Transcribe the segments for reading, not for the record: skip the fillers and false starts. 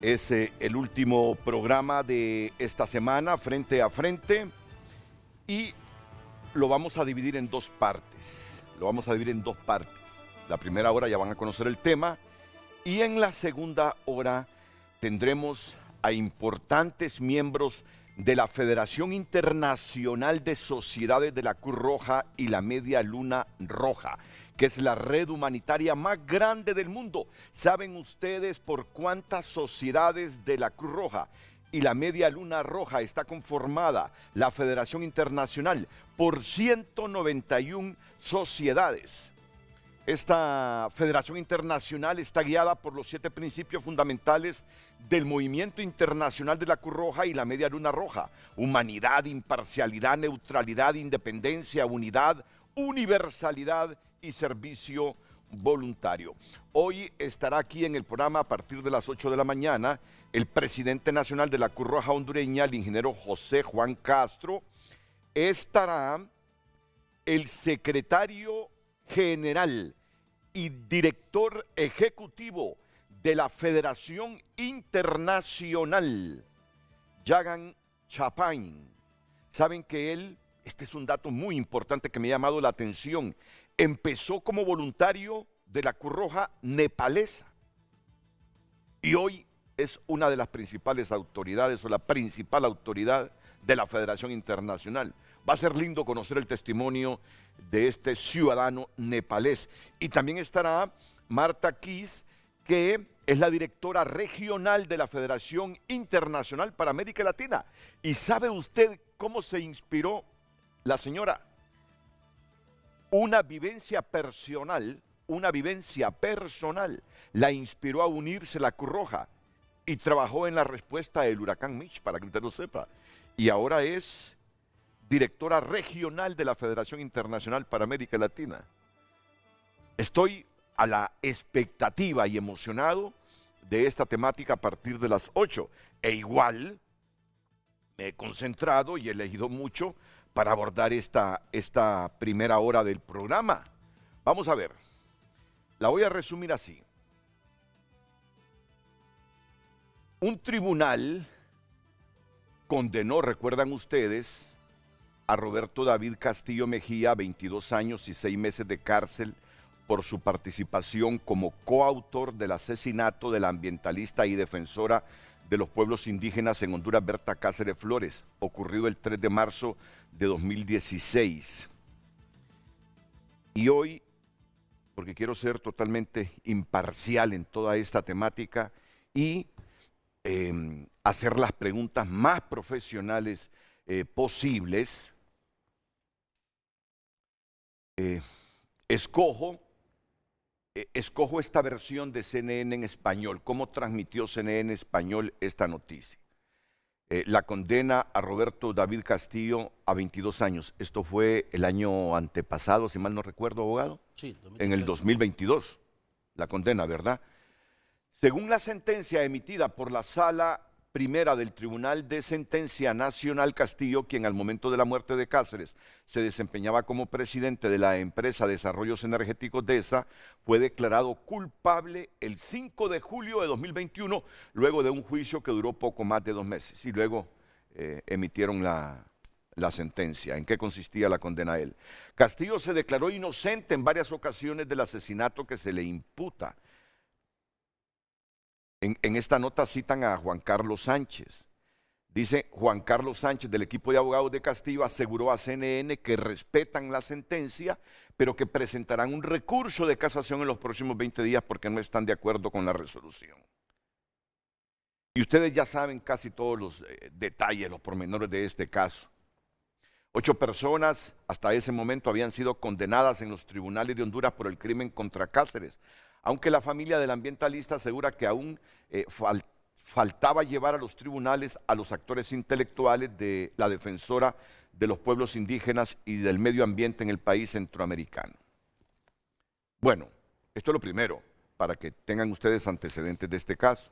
Es el último programa de esta semana, Frente a Frente, y lo vamos a dividir en dos partes. La primera hora ya van a conocer el tema, y en la segunda hora tendremos a importantes miembros de la Federación Internacional de Sociedades de la Cruz Roja y la Media Luna Roja, que es la red humanitaria más grande del mundo. ¿Saben ustedes por cuántas sociedades de la Cruz Roja y la Media Luna Roja está conformada la Federación Internacional? Por 191 sociedades. Esta Federación Internacional está guiada por los 7 principios fundamentales del Movimiento Internacional de la Cruz Roja y la Media Luna Roja: humanidad, imparcialidad, neutralidad, independencia, unidad, universalidad y servicio voluntario. Hoy estará aquí en el programa a partir de las 8 de la mañana el presidente nacional de la Cruz Roja hondureña, el ingeniero José Juan Castro. Estará el secretario general y director ejecutivo de la Federación Internacional, Yagan Chapain. Saben que él, este es un dato muy importante que me ha llamado la atención, empezó como voluntario de la Cruz Roja nepalesa y hoy es una de las principales autoridades o la principal autoridad de la Federación Internacional. Va a ser lindo conocer el testimonio de este ciudadano nepalés. Y también estará Marta Kiss, que es la directora regional de la Federación Internacional para América Latina. ¿Y sabe usted cómo se inspiró la señora? Una vivencia personal la inspiró a unirse a la Cruz Roja y trabajó en la respuesta del huracán Mitch, para que usted lo sepa. Y ahora es directora regional de la Federación Internacional para América Latina. Estoy a la expectativa y emocionado de esta temática a partir de las 8. E igual me he concentrado y he leído mucho para abordar esta primera hora del programa. Vamos a ver, la voy a resumir así. Un tribunal condenó, recuerdan ustedes, a Roberto David Castillo Mejía a 22 años y 6 meses de cárcel por su participación como coautor del asesinato de la ambientalista y defensora de los pueblos indígenas en Honduras, Berta Cáceres Flores, ocurrido el 3 de marzo de 2016. Y hoy, porque quiero ser totalmente imparcial en toda esta temática y hacer las preguntas más profesionales posibles, escojo esta versión de CNN en español. ¿Cómo transmitió CNN en español esta noticia? La condena a Roberto David Castillo a 22 años. Esto fue el año antepasado, si mal no recuerdo, abogado. Sí, 2018. En el 2022, la condena, ¿verdad? Según la sentencia emitida por la Sala Primera del Tribunal de Sentencia Nacional, Castillo, quien al momento de la muerte de Cáceres se desempeñaba como presidente de la empresa Desarrollos Energéticos DESA, fue declarado culpable el 5 de julio de 2021, luego de un juicio que duró poco más de 2 meses. Y luego emitieron la sentencia. ¿En qué consistía la condena a él? Castillo se declaró inocente en varias ocasiones del asesinato que se le imputa. En esta nota citan a Juan Carlos Sánchez. Dice: Juan Carlos Sánchez, del equipo de abogados de Castillo, aseguró a CNN que respetan la sentencia, pero que presentarán un recurso de casación en los próximos 20 días porque no están de acuerdo con la resolución. Y ustedes ya saben casi todos los detalles, los pormenores de este caso. 8 personas hasta ese momento habían sido condenadas en los tribunales de Honduras por el crimen contra Cáceres, aunque la familia del ambientalista asegura que aún faltaba llevar a los tribunales a los actores intelectuales de la defensora de los pueblos indígenas y del medio ambiente en el país centroamericano. Bueno, esto es lo primero, para que tengan ustedes antecedentes de este caso.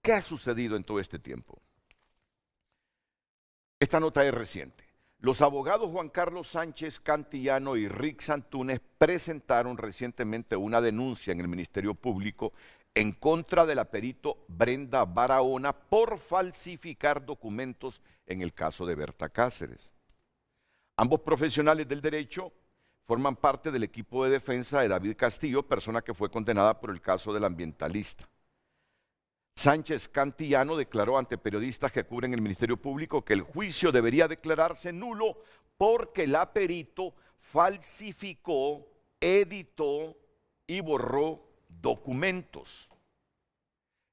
¿Qué ha sucedido en todo este tiempo? Esta nota es reciente. Los abogados Juan Carlos Sánchez Cantillano y Rick Santunes presentaron recientemente una denuncia en el Ministerio Público en contra de la perito Brenda Barahona por falsificar documentos en el caso de Berta Cáceres. Ambos profesionales del derecho forman parte del equipo de defensa de David Castillo, persona que fue condenada por el caso del ambientalista. Sánchez Cantillano declaró ante periodistas que cubren el Ministerio Público que el juicio debería declararse nulo porque la perito falsificó, editó y borró documentos.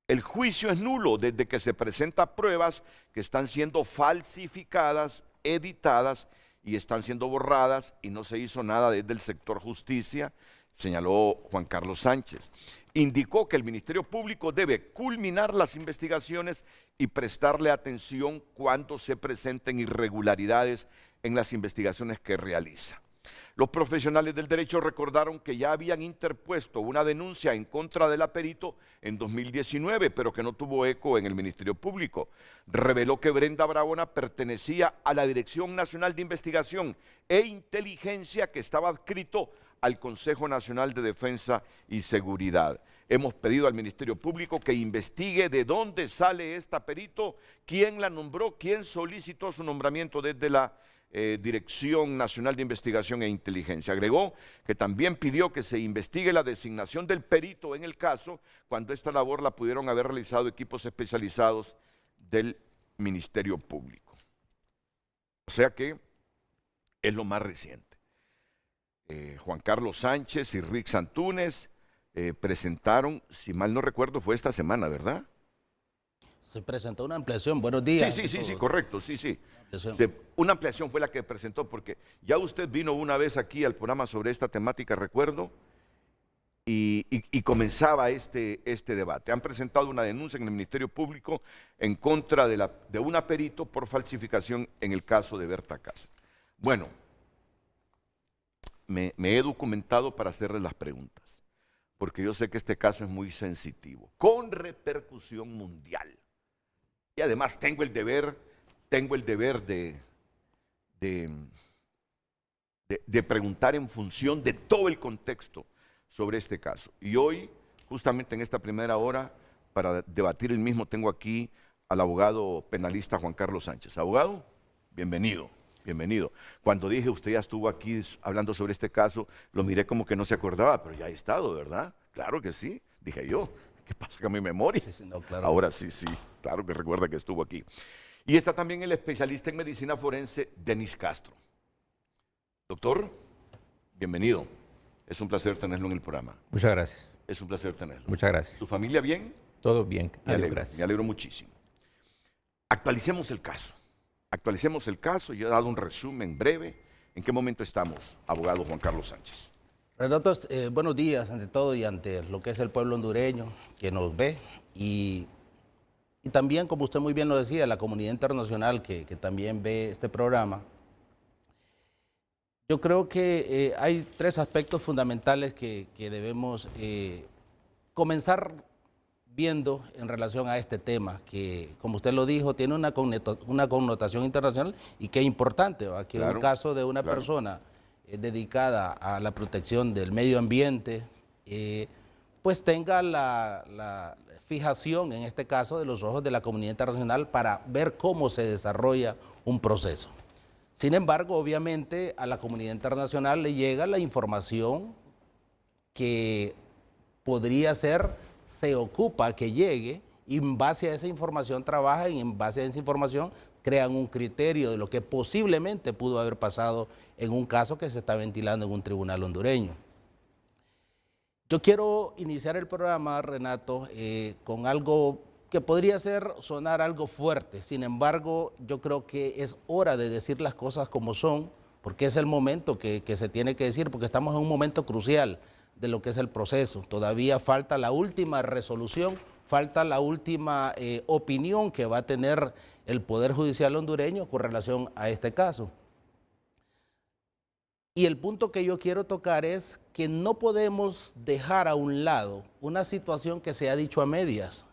El juicio es nulo desde que se presentan pruebas que están siendo falsificadas, editadas y están siendo borradas y no se hizo nada desde el sector justicia, señaló Juan Carlos Sánchez. Indicó que el Ministerio Público debe culminar las investigaciones y prestarle atención cuando se presenten irregularidades en las investigaciones que realiza. Los profesionales del derecho recordaron que ya habían interpuesto una denuncia en contra de la perito en 2019, pero que no tuvo eco en el Ministerio Público. Reveló que Brenda Barahona pertenecía a la Dirección Nacional de Investigación e Inteligencia que estaba adscrito al Consejo Nacional de Defensa y Seguridad. Hemos pedido al Ministerio Público que investigue de dónde sale esta perito, quién la nombró, quién solicitó su nombramiento desde la Dirección Nacional de Investigación e Inteligencia. Agregó que también pidió que se investigue la designación del perito en el caso, cuando esta labor la pudieron haber realizado equipos especializados del Ministerio Público. O sea que es lo más reciente. Juan Carlos Sánchez y Rick Santúnez presentaron, si mal no recuerdo, fue esta semana, ¿verdad? Se presentó una ampliación. Buenos días. Sí, correcto, sí. Una ampliación fue la que presentó, porque ya usted vino una vez aquí al programa sobre esta temática, recuerdo, y comenzaba este debate. Han presentado una denuncia en el Ministerio Público en contra de una perito por falsificación en el caso de Berta Cáceres. Bueno, me he documentado para hacerle las preguntas, porque yo sé que este caso es muy sensitivo, con repercusión mundial. Y además tengo el deber de preguntar en función de todo el contexto sobre este caso. Y hoy, justamente en esta primera hora, para debatir el mismo, tengo aquí al abogado penalista Juan Carlos Sánchez. Abogado, bienvenido. Bienvenido. Cuando dije usted ya estuvo aquí hablando sobre este caso, lo miré como que no se acordaba, pero ya ha estado, ¿verdad? Claro que sí, dije yo. ¿Qué pasa con mi memoria? Sí, no, claro. Ahora sí, claro que recuerda que estuvo aquí. Y está también el especialista en medicina forense, Denis Castro. Doctor, bienvenido. Es un placer tenerlo en el programa. Muchas gracias. Es un placer tenerlo. Muchas gracias. ¿Su familia bien? Todo bien. Me alegro muchísimo. Actualicemos el caso. Yo he dado un resumen breve. ¿En qué momento estamos, abogado Juan Carlos Sánchez? Renato, buenos días ante todo y ante lo que es el pueblo hondureño que nos ve y también, como usted muy bien lo decía, la comunidad internacional que también ve este programa. Yo creo que hay tres aspectos fundamentales que debemos comenzar viendo en relación a este tema, que como usted lo dijo, tiene una connotación internacional y que es importante, ¿va? Que claro, un caso de una persona dedicada a la protección del medio ambiente, pues tenga la fijación, en este caso, de los ojos de la comunidad internacional para ver cómo se desarrolla un proceso. Sin embargo, obviamente, a la comunidad internacional le llega la información que podría ser, se ocupa que llegue, y en base a esa información trabajan y en base a esa información crean un criterio de lo que posiblemente pudo haber pasado en un caso que se está ventilando en un tribunal hondureño. Yo quiero iniciar el programa, Renato, con algo que podría sonar algo fuerte. Sin embargo, yo creo que es hora de decir las cosas como son, porque es el momento que se tiene que decir, porque estamos en un momento crucial de lo que es el proceso. Todavía falta la última resolución, falta la última opinión que va a tener el Poder Judicial hondureño con relación a este caso. Y el punto que yo quiero tocar es que no podemos dejar a un lado una situación que se ha dicho a medias,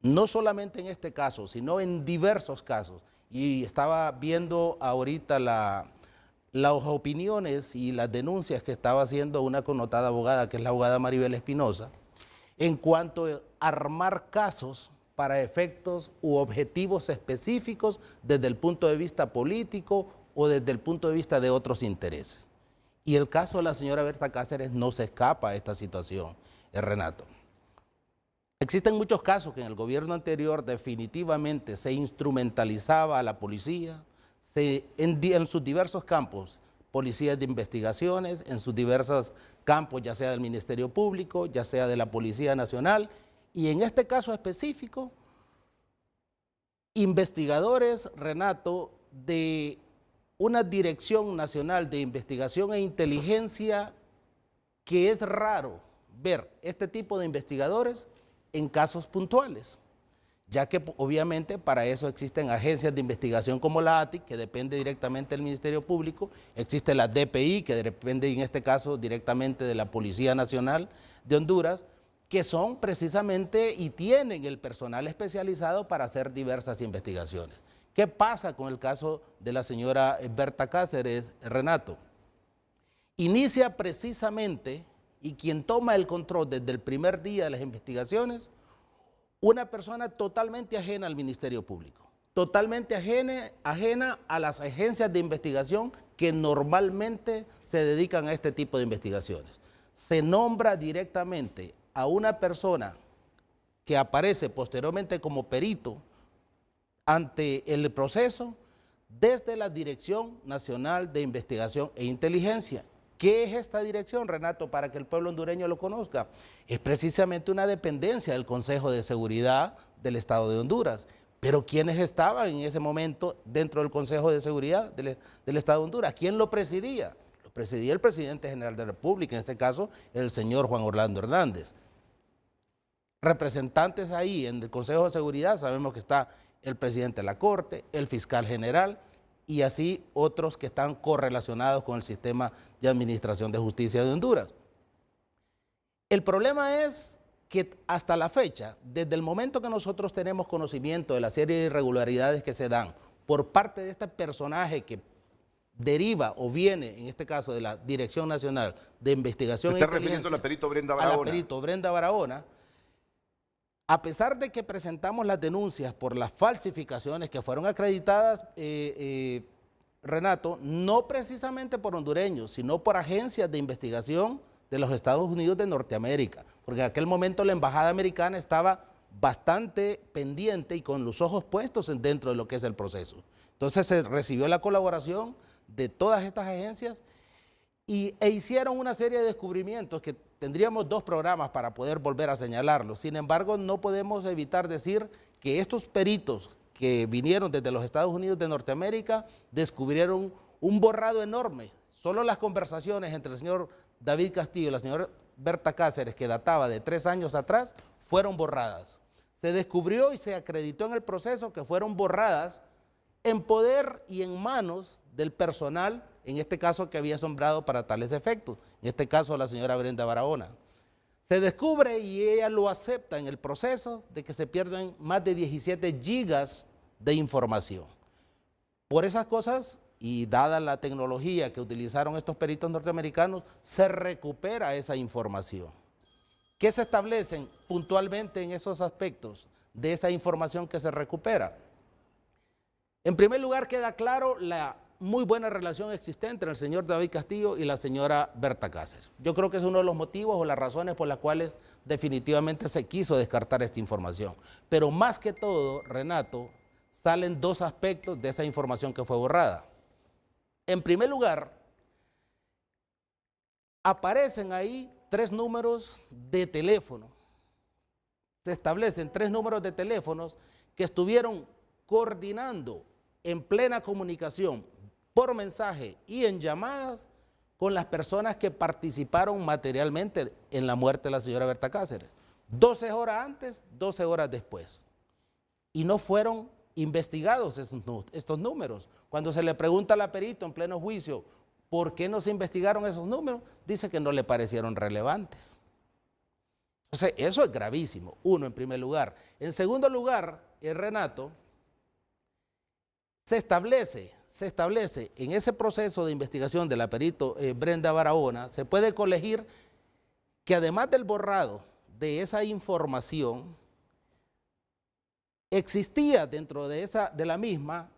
no solamente en este caso, sino en diversos casos. Y estaba viendo ahorita las opiniones y las denuncias que estaba haciendo una connotada abogada, que es la abogada Maribel Espinosa, en cuanto a armar casos para efectos u objetivos específicos desde el punto de vista político o desde el punto de vista de otros intereses. Y el caso de la señora Berta Cáceres no se escapa a esta situación, Renato. Existen muchos casos que en el gobierno anterior definitivamente se instrumentalizaba a la policía, en sus diversos campos, policías de investigaciones, en sus diversos campos, ya sea del Ministerio Público, ya sea de la Policía Nacional, y en este caso específico, investigadores, Renato, de una Dirección Nacional de Investigación e Inteligencia, que es raro ver este tipo de investigadores en casos puntuales, ya que obviamente para eso existen agencias de investigación como la ATIC, que depende directamente del Ministerio Público, existe la DPI, que depende en este caso directamente de la Policía Nacional de Honduras, que son precisamente y tienen el personal especializado para hacer diversas investigaciones. ¿Qué pasa con el caso de la señora Berta Cáceres, Renato? Inicia precisamente, y quien toma el control desde el primer día de las investigaciones, una persona totalmente ajena al Ministerio Público, totalmente ajena a las agencias de investigación que normalmente se dedican a este tipo de investigaciones. Se nombra directamente a una persona que aparece posteriormente como perito ante el proceso desde la Dirección Nacional de Investigación e Inteligencia. ¿Qué es esta dirección, Renato, para que el pueblo hondureño lo conozca? Es precisamente una dependencia del Consejo de Seguridad del Estado de Honduras. Pero ¿quiénes estaban en ese momento dentro del Consejo de Seguridad del Estado de Honduras? ¿Quién lo presidía? Lo presidía el presidente general de la República, en este caso el señor Juan Orlando Hernández. Representantes ahí en el Consejo de Seguridad, sabemos que está el presidente de la Corte, el fiscal general, y así otros que están correlacionados con el sistema de administración de justicia de Honduras. El problema es que hasta la fecha, desde el momento que nosotros tenemos conocimiento de la serie de irregularidades que se dan por parte de este personaje que deriva o viene, en este caso, de la Dirección Nacional de Investigación e Inteligencia. ¿Está refiriendo a la perito Brenda Barahona? A la perito Brenda Barahona. A pesar de que presentamos las denuncias por las falsificaciones que fueron acreditadas, Renato, no precisamente por hondureños, sino por agencias de investigación de los Estados Unidos de Norteamérica, porque en aquel momento la embajada americana estaba bastante pendiente y con los ojos puestos dentro de lo que es el proceso. Entonces se recibió la colaboración de todas estas agencias e hicieron una serie de descubrimientos que tendríamos 2 programas para poder volver a señalarlos. Sin embargo, no podemos evitar decir que estos peritos que vinieron desde los Estados Unidos de Norteamérica descubrieron un borrado enorme. Solo las conversaciones entre el señor David Castillo y la señora Berta Cáceres, que databa de 3 años atrás, fueron borradas. Se descubrió y se acreditó en el proceso que fueron borradas en poder y en manos del personal, en este caso que había nombrado para tales efectos, en este caso la señora Brenda Barahona. Se descubre y ella lo acepta en el proceso de que se pierden más de 17 gigas de información. Por esas cosas y dada la tecnología que utilizaron estos peritos norteamericanos, se recupera esa información. ¿Qué se establecen puntualmente en esos aspectos de esa información que se recupera? En primer lugar, queda claro la muy buena relación existente entre el señor David Castillo y la señora Berta Cáceres. Yo creo que es uno de los motivos o las razones por las cuales definitivamente se quiso descartar esta información. Pero más que todo, Renato, salen 2 aspectos de esa información que fue borrada. En primer lugar, aparecen ahí 3 números de teléfono. Se establecen 3 números de teléfonos que estuvieron coordinando en plena comunicación por mensaje y en llamadas con las personas que participaron materialmente en la muerte de la señora Berta Cáceres. 12 horas antes, 12 horas después. Y no fueron investigados estos números. Cuando se le pregunta a la perito en pleno juicio por qué no se investigaron esos números, dice que no le parecieron relevantes. Entonces, eso es gravísimo, uno en primer lugar. En segundo lugar, Renato, se establece en ese proceso de investigación de la perito Brenda Barahona, se puede colegir que además del borrado de esa información, existía dentro de la misma,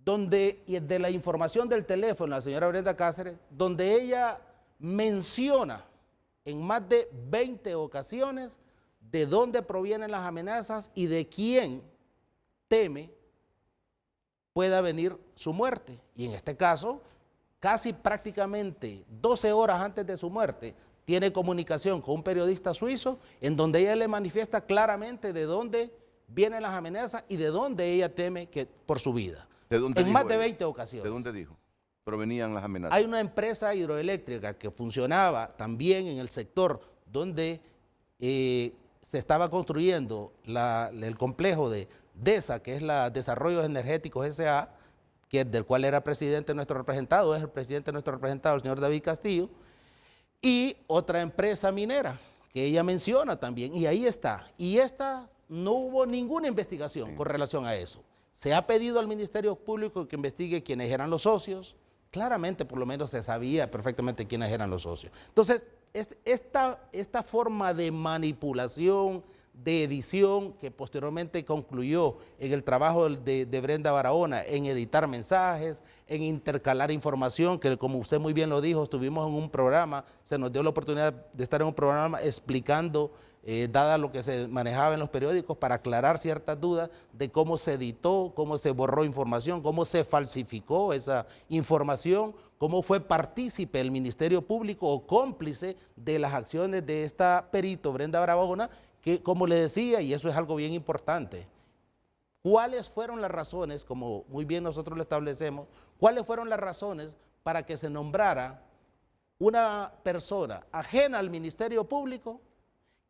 de la información del teléfono de la señora Brenda Cáceres, donde ella menciona en más de 20 ocasiones de dónde provienen las amenazas y de quién teme pueda venir su muerte. Y en este caso, casi prácticamente 12 horas antes de su muerte, tiene comunicación con un periodista suizo en donde ella le manifiesta claramente de dónde vienen las amenazas y de dónde ella teme por su vida. ¿De dónde en más de ella? 20 ocasiones. ¿De dónde dijo? Provenían las amenazas. Hay una empresa hidroeléctrica que funcionaba también en el sector donde se estaba construyendo el complejo de DESA, que es la Desarrollos Energéticos S.A., del cual era presidente nuestro representado, es el presidente de nuestro representado, el señor David Castillo, y otra empresa minera que ella menciona también, y ahí está. Y esta no hubo ninguna investigación con relación a eso. Se ha pedido al Ministerio Público que investigue quiénes eran los socios. Claramente, por lo menos, se sabía perfectamente quiénes eran los socios. Entonces, esta forma de manipulación, de edición, que posteriormente concluyó en el trabajo de Brenda Barahona, en editar mensajes, en intercalar información, que como usted muy bien lo dijo, estuvimos en un programa, se nos dio la oportunidad de estar en un programa explicando, dada lo que se manejaba en los periódicos, para aclarar ciertas dudas de cómo se editó, cómo se borró información, cómo se falsificó esa información, cómo fue partícipe el Ministerio Público o cómplice de las acciones de esta perito, Brenda Barahona, que, como le decía, y eso es algo bien importante, ¿cuáles fueron las razones, como muy bien nosotros lo establecemos, cuáles fueron las razones para que se nombrara una persona ajena al Ministerio Público?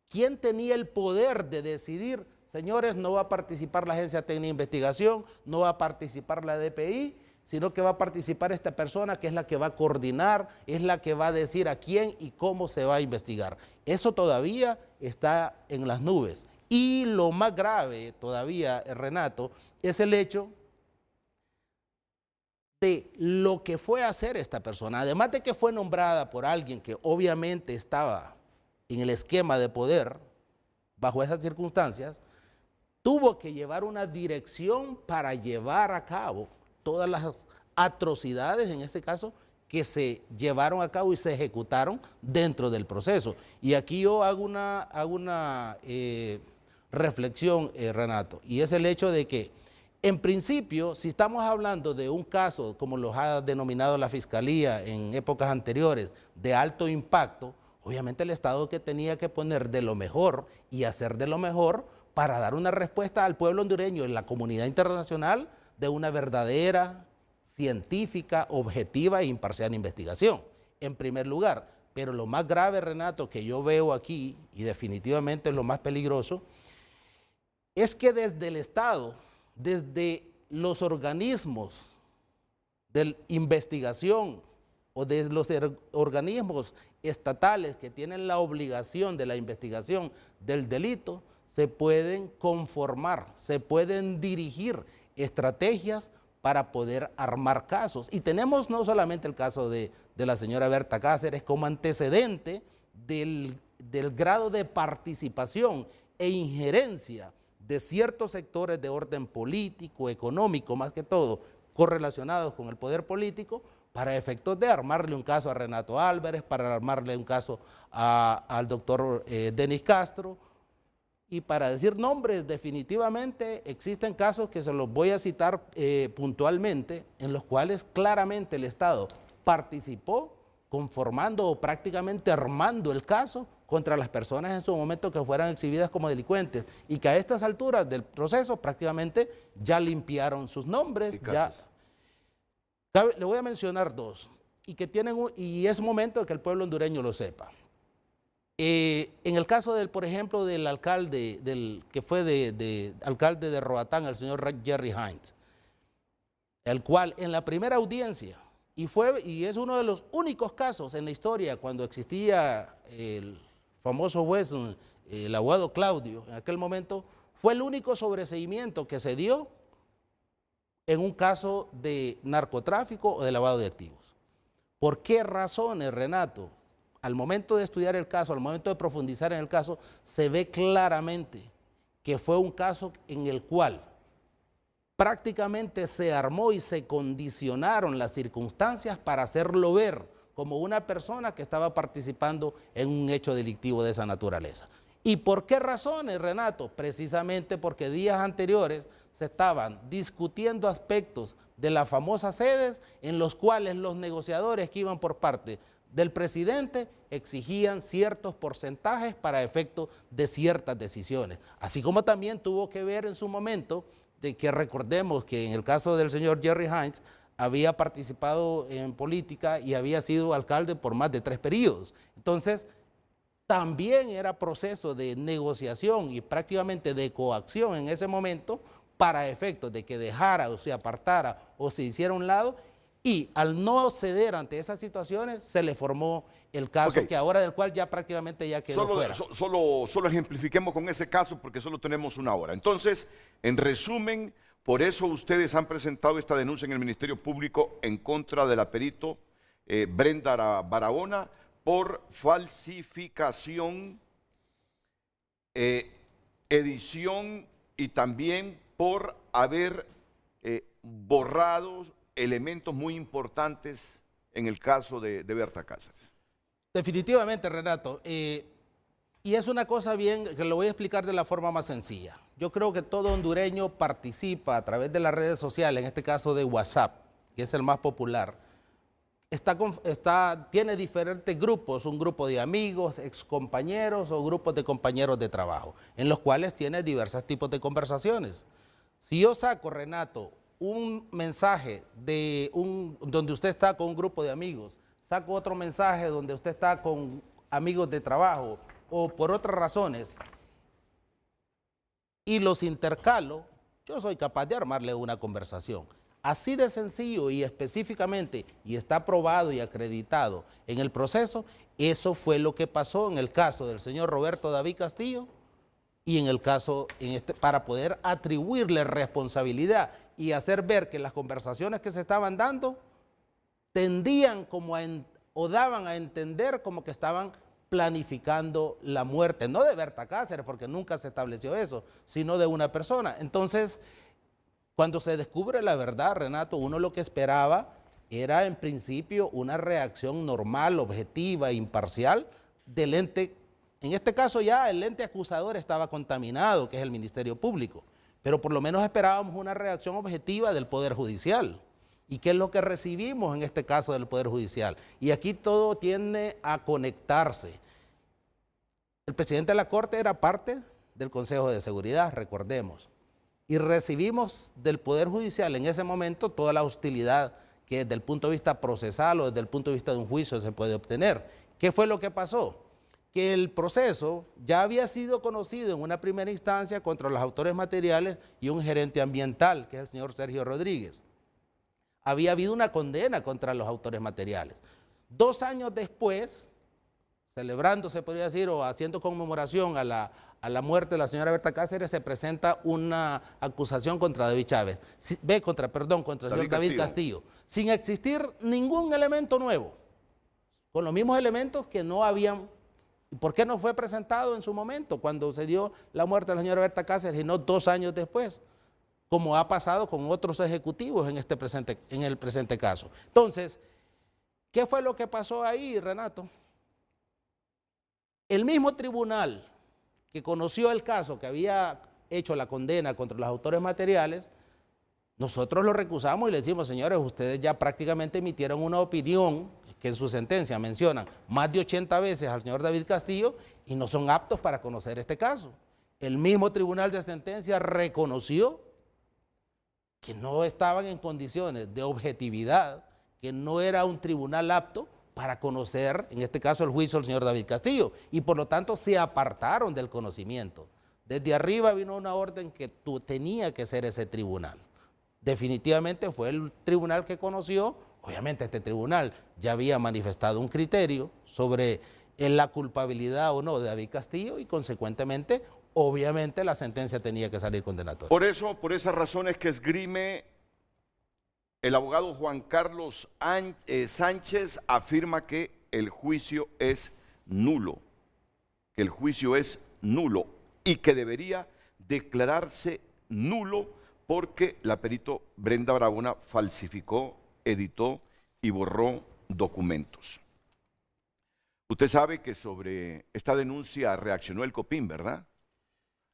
¿Quién tenía el poder de decidir, señores, no va a participar la Agencia Técnica de Investigación, no va a participar la DPI, sino que va a participar esta persona que es la que va a coordinar, es la que va a decir a quién y cómo se va a investigar? Eso todavía está en las nubes. Y lo más grave todavía, Renato, es el hecho de lo que fue a hacer esta persona. Además de que fue nombrada por alguien que obviamente estaba en el esquema de poder, bajo esas circunstancias, tuvo que llevar una dirección para llevar a cabo todas las atrocidades, en este caso, que se llevaron a cabo y se ejecutaron dentro del proceso. Y aquí yo hago una reflexión, Renato, y es el hecho de que, en principio, si estamos hablando de un caso, como los ha denominado la Fiscalía en épocas anteriores, de alto impacto, obviamente el Estado que tenía que poner de lo mejor y hacer de lo mejor para dar una respuesta al pueblo hondureño en la comunidad internacional de una verdadera, científica, objetiva e imparcial investigación, en primer lugar. Pero lo más grave, Renato, que yo veo aquí, y definitivamente es lo más peligroso, es que desde el Estado, desde los organismos de investigación o de los organismos estatales que tienen la obligación de la investigación del delito, se pueden conformar, se pueden dirigir estrategias para poder armar casos. Y tenemos no solamente el caso de la señora Berta Cáceres como antecedente del grado de participación e injerencia de ciertos sectores de orden político, económico, más que todo, correlacionados con el poder político, para efectos de armarle un caso a Renato Álvarez, para armarle un caso al doctor Denis Castro, y para decir nombres, definitivamente existen casos que se los voy a citar puntualmente, en los cuales claramente el Estado participó conformando o prácticamente armando el caso contra las personas en su momento que fueran exhibidas como delincuentes, y que a estas alturas del proceso prácticamente ya limpiaron sus nombres. Le voy a mencionar dos, y es momento de que el pueblo hondureño lo sepa. En el caso por ejemplo, del alcalde, que fue alcalde de Roatán, el señor Jerry Hines, el cual en la primera audiencia, y es uno de los únicos casos en la historia cuando existía el famoso juez, el abogado Claudio, en aquel momento, fue el único sobreseimiento que se dio en un caso de narcotráfico o de lavado de activos. ¿Por qué razones, Renato? al momento de estudiar el caso, al momento de profundizar en el caso, se ve claramente que fue un caso en el cual prácticamente se armó y se condicionaron las circunstancias para hacerlo ver como una persona que estaba participando en un hecho delictivo de esa naturaleza. ¿Y por qué razones, Renato? Precisamente porque días anteriores se estaban discutiendo aspectos de las famosas sedes en los cuales los negociadores que iban por parte del presidente exigían ciertos porcentajes para efecto de ciertas decisiones. Así como también tuvo que ver en su momento de que recordemos que en el caso del señor Jerry Hines había participado en política y había sido alcalde por más de 3 periodos. Entonces, también era proceso de negociación y prácticamente de coacción en ese momento para efectos de que dejara o se apartara o se hiciera a un lado, y al no ceder ante esas situaciones se le formó el caso que ahora del cual ya prácticamente ya quedó fuera. Solo ejemplifiquemos con ese caso porque solo tenemos 1 hora. Entonces, en resumen, por eso ustedes han presentado esta denuncia en el Ministerio Público en contra de la perito Brenda Barahona por falsificación, edición y también por haber borrado elementos muy importantes en el caso de Berta Cáceres. Definitivamente, Renato. Y es una cosa bien que lo voy a explicar de la forma más sencilla. Yo creo que todo hondureño participa a través de las redes sociales, en este caso de WhatsApp, que es el más popular. Tiene diferentes grupos, un grupo de amigos, excompañeros o grupos de compañeros de trabajo, en los cuales tiene diversos tipos de conversaciones. Si yo saco, Renato, un mensaje donde usted está con un grupo de amigos, saco otro mensaje donde usted está con amigos de trabajo o por otras razones y los intercalo, yo soy capaz de armarle una conversación. Así de sencillo y específicamente, y está probado y acreditado en el proceso, eso fue lo que pasó en el caso del señor Roberto David Castillo y en el caso, para poder atribuirle responsabilidad y hacer ver que las conversaciones que se estaban dando tendían como o daban a entender como que estaban planificando la muerte, no de Berta Cáceres, porque nunca se estableció eso, sino de una persona. Entonces, cuando se descubre la verdad, Renato, uno lo que esperaba era en principio una reacción normal, objetiva, imparcial del ente. En este caso ya el ente acusador estaba contaminado, que es el Ministerio Público, pero por lo menos esperábamos una reacción objetiva del Poder Judicial. ¿Y qué es lo que recibimos en este caso del Poder Judicial? Y aquí todo tiende a conectarse. El presidente de la Corte era parte del Consejo de Seguridad, recordemos. Y recibimos del Poder Judicial en ese momento toda la hostilidad que desde el punto de vista procesal o desde el punto de vista de un juicio se puede obtener. ¿Qué fue lo que pasó? Que el proceso ya había sido conocido en una primera instancia contra los autores materiales y un gerente ambiental, que es el señor Sergio Rodríguez. Había habido una condena contra los autores materiales. 2 años después, celebrando, se podría decir, o haciendo conmemoración a la muerte de la señora Berta Cáceres, se presenta una acusación contra David Chávez, contra el señor David Castillo, sin existir ningún elemento nuevo, con los mismos elementos que no habían. ¿Por qué no fue presentado en su momento, cuando se dio la muerte de la señora Berta Cáceres, y no 2 años después, como ha pasado con otros ejecutivos en el presente caso? Entonces, ¿qué fue lo que pasó ahí, Renato? El mismo tribunal que conoció el caso, que había hecho la condena contra los autores materiales, nosotros lo recusamos y le decimos, señores, ustedes ya prácticamente emitieron una opinión que en su sentencia mencionan más de 80 veces al señor David Castillo y no son aptos para conocer este caso. El mismo tribunal de sentencia reconoció que no estaban en condiciones de objetividad, que no era un tribunal apto para conocer, en este caso, el juicio del señor David Castillo, y por lo tanto se apartaron del conocimiento. Desde arriba vino una orden que tenía que ser ese tribunal. Definitivamente fue el tribunal que conoció. Obviamente este tribunal ya había manifestado un criterio sobre la culpabilidad o no de David Castillo y consecuentemente, obviamente, la sentencia tenía que salir condenatoria. Por esas razones que esgrime el abogado Juan Carlos Sánchez, afirma que el juicio es nulo, que el juicio es nulo y que debería declararse nulo porque la perito Brenda Barahona falsificó, editó y borró documentos. Usted sabe que sobre esta denuncia reaccionó el COPIN, ¿verdad?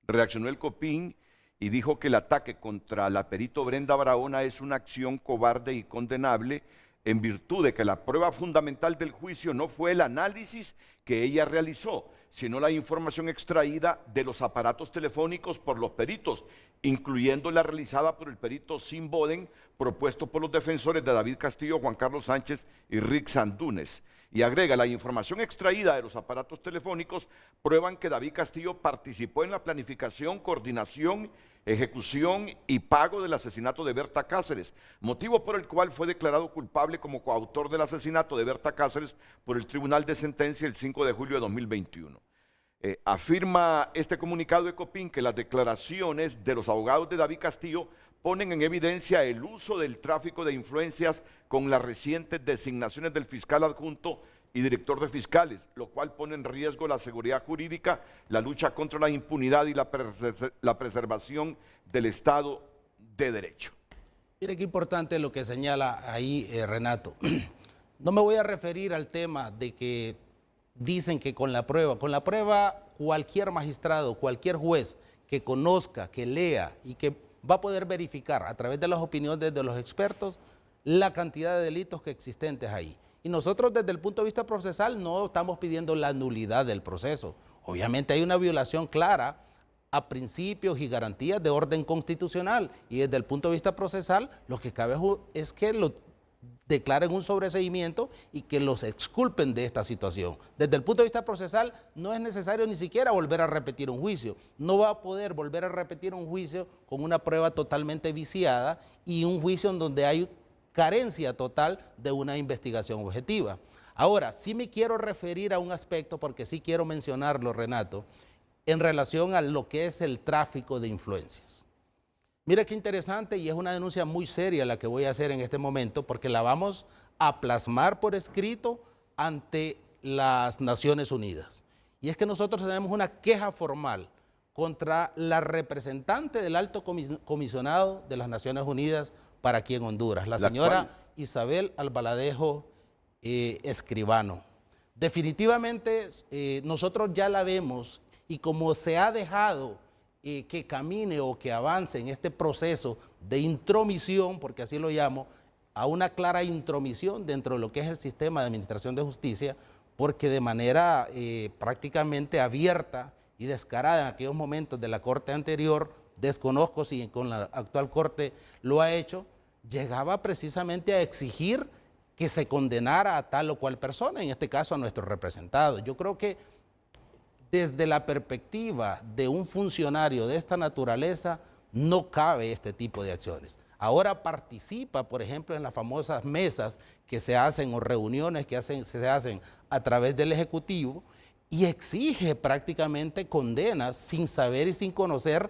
Reaccionó el COPIN y dijo que el ataque contra la perito Brenda Barahona es una acción cobarde y condenable en virtud de que la prueba fundamental del juicio no fue el análisis que ella realizó, sino la información extraída de los aparatos telefónicos por los peritos, incluyendo la realizada por el perito Sim Boden, propuesto por los defensores de David Castillo, Juan Carlos Sánchez y Rick Sandúnez. Y agrega, la información extraída de los aparatos telefónicos prueban que David Castillo participó en la planificación, coordinación, ejecución y pago del asesinato de Berta Cáceres, motivo por el cual fue declarado culpable como coautor del asesinato de Berta Cáceres por el Tribunal de Sentencia el 5 de julio de 2021. Afirma este comunicado de COPIN que las declaraciones de los abogados de David Castillo ponen en evidencia el uso del tráfico de influencias con las recientes designaciones del fiscal adjunto y director de fiscales, lo cual pone en riesgo la seguridad jurídica, la lucha contra la impunidad y la preservación del Estado de Derecho. Mire qué importante lo que señala ahí Renato. No me voy a referir al tema de que dicen que con la prueba cualquier magistrado, cualquier juez que conozca, que lea y que va a poder verificar a través de las opiniones de los expertos la cantidad de delitos que existentes ahí. Y nosotros desde el punto de vista procesal no estamos pidiendo la nulidad del proceso. Obviamente hay una violación clara a principios y garantías de orden constitucional y desde el punto de vista procesal lo que cabe es que lo declaren un sobreseimiento y que los exculpen de esta situación. Desde el punto de vista procesal no es necesario ni siquiera volver a repetir un juicio. No va a poder volver a repetir un juicio con una prueba totalmente viciada y un juicio en donde hay carencia total de una investigación objetiva. Ahora, sí me quiero referir a un aspecto, porque sí quiero mencionarlo, Renato, en relación a lo que es el tráfico de influencias. Mira qué interesante y es una denuncia muy seria la que voy a hacer en este momento porque la vamos a plasmar por escrito ante las Naciones Unidas. Y es que nosotros tenemos una queja formal contra la representante del Alto Comisionado de las Naciones Unidas para aquí en Honduras, la señora Isabel Albaladejo Escribano. Definitivamente nosotros ya la vemos y como se ha dejado que camine o que avance en este proceso de intromisión, porque así lo llamo, a una clara intromisión dentro de lo que es el sistema de administración de justicia, porque de manera prácticamente abierta y descarada en aquellos momentos de la corte anterior, desconozco si con la actual corte lo ha hecho, llegaba precisamente a exigir que se condenara a tal o cual persona, en este caso a nuestro representado. Yo creo que desde la perspectiva de un funcionario de esta naturaleza, no cabe este tipo de acciones. Ahora participa, por ejemplo, en las famosas mesas que se hacen o reuniones que se hacen a través del Ejecutivo y exige prácticamente condenas sin saber y sin conocer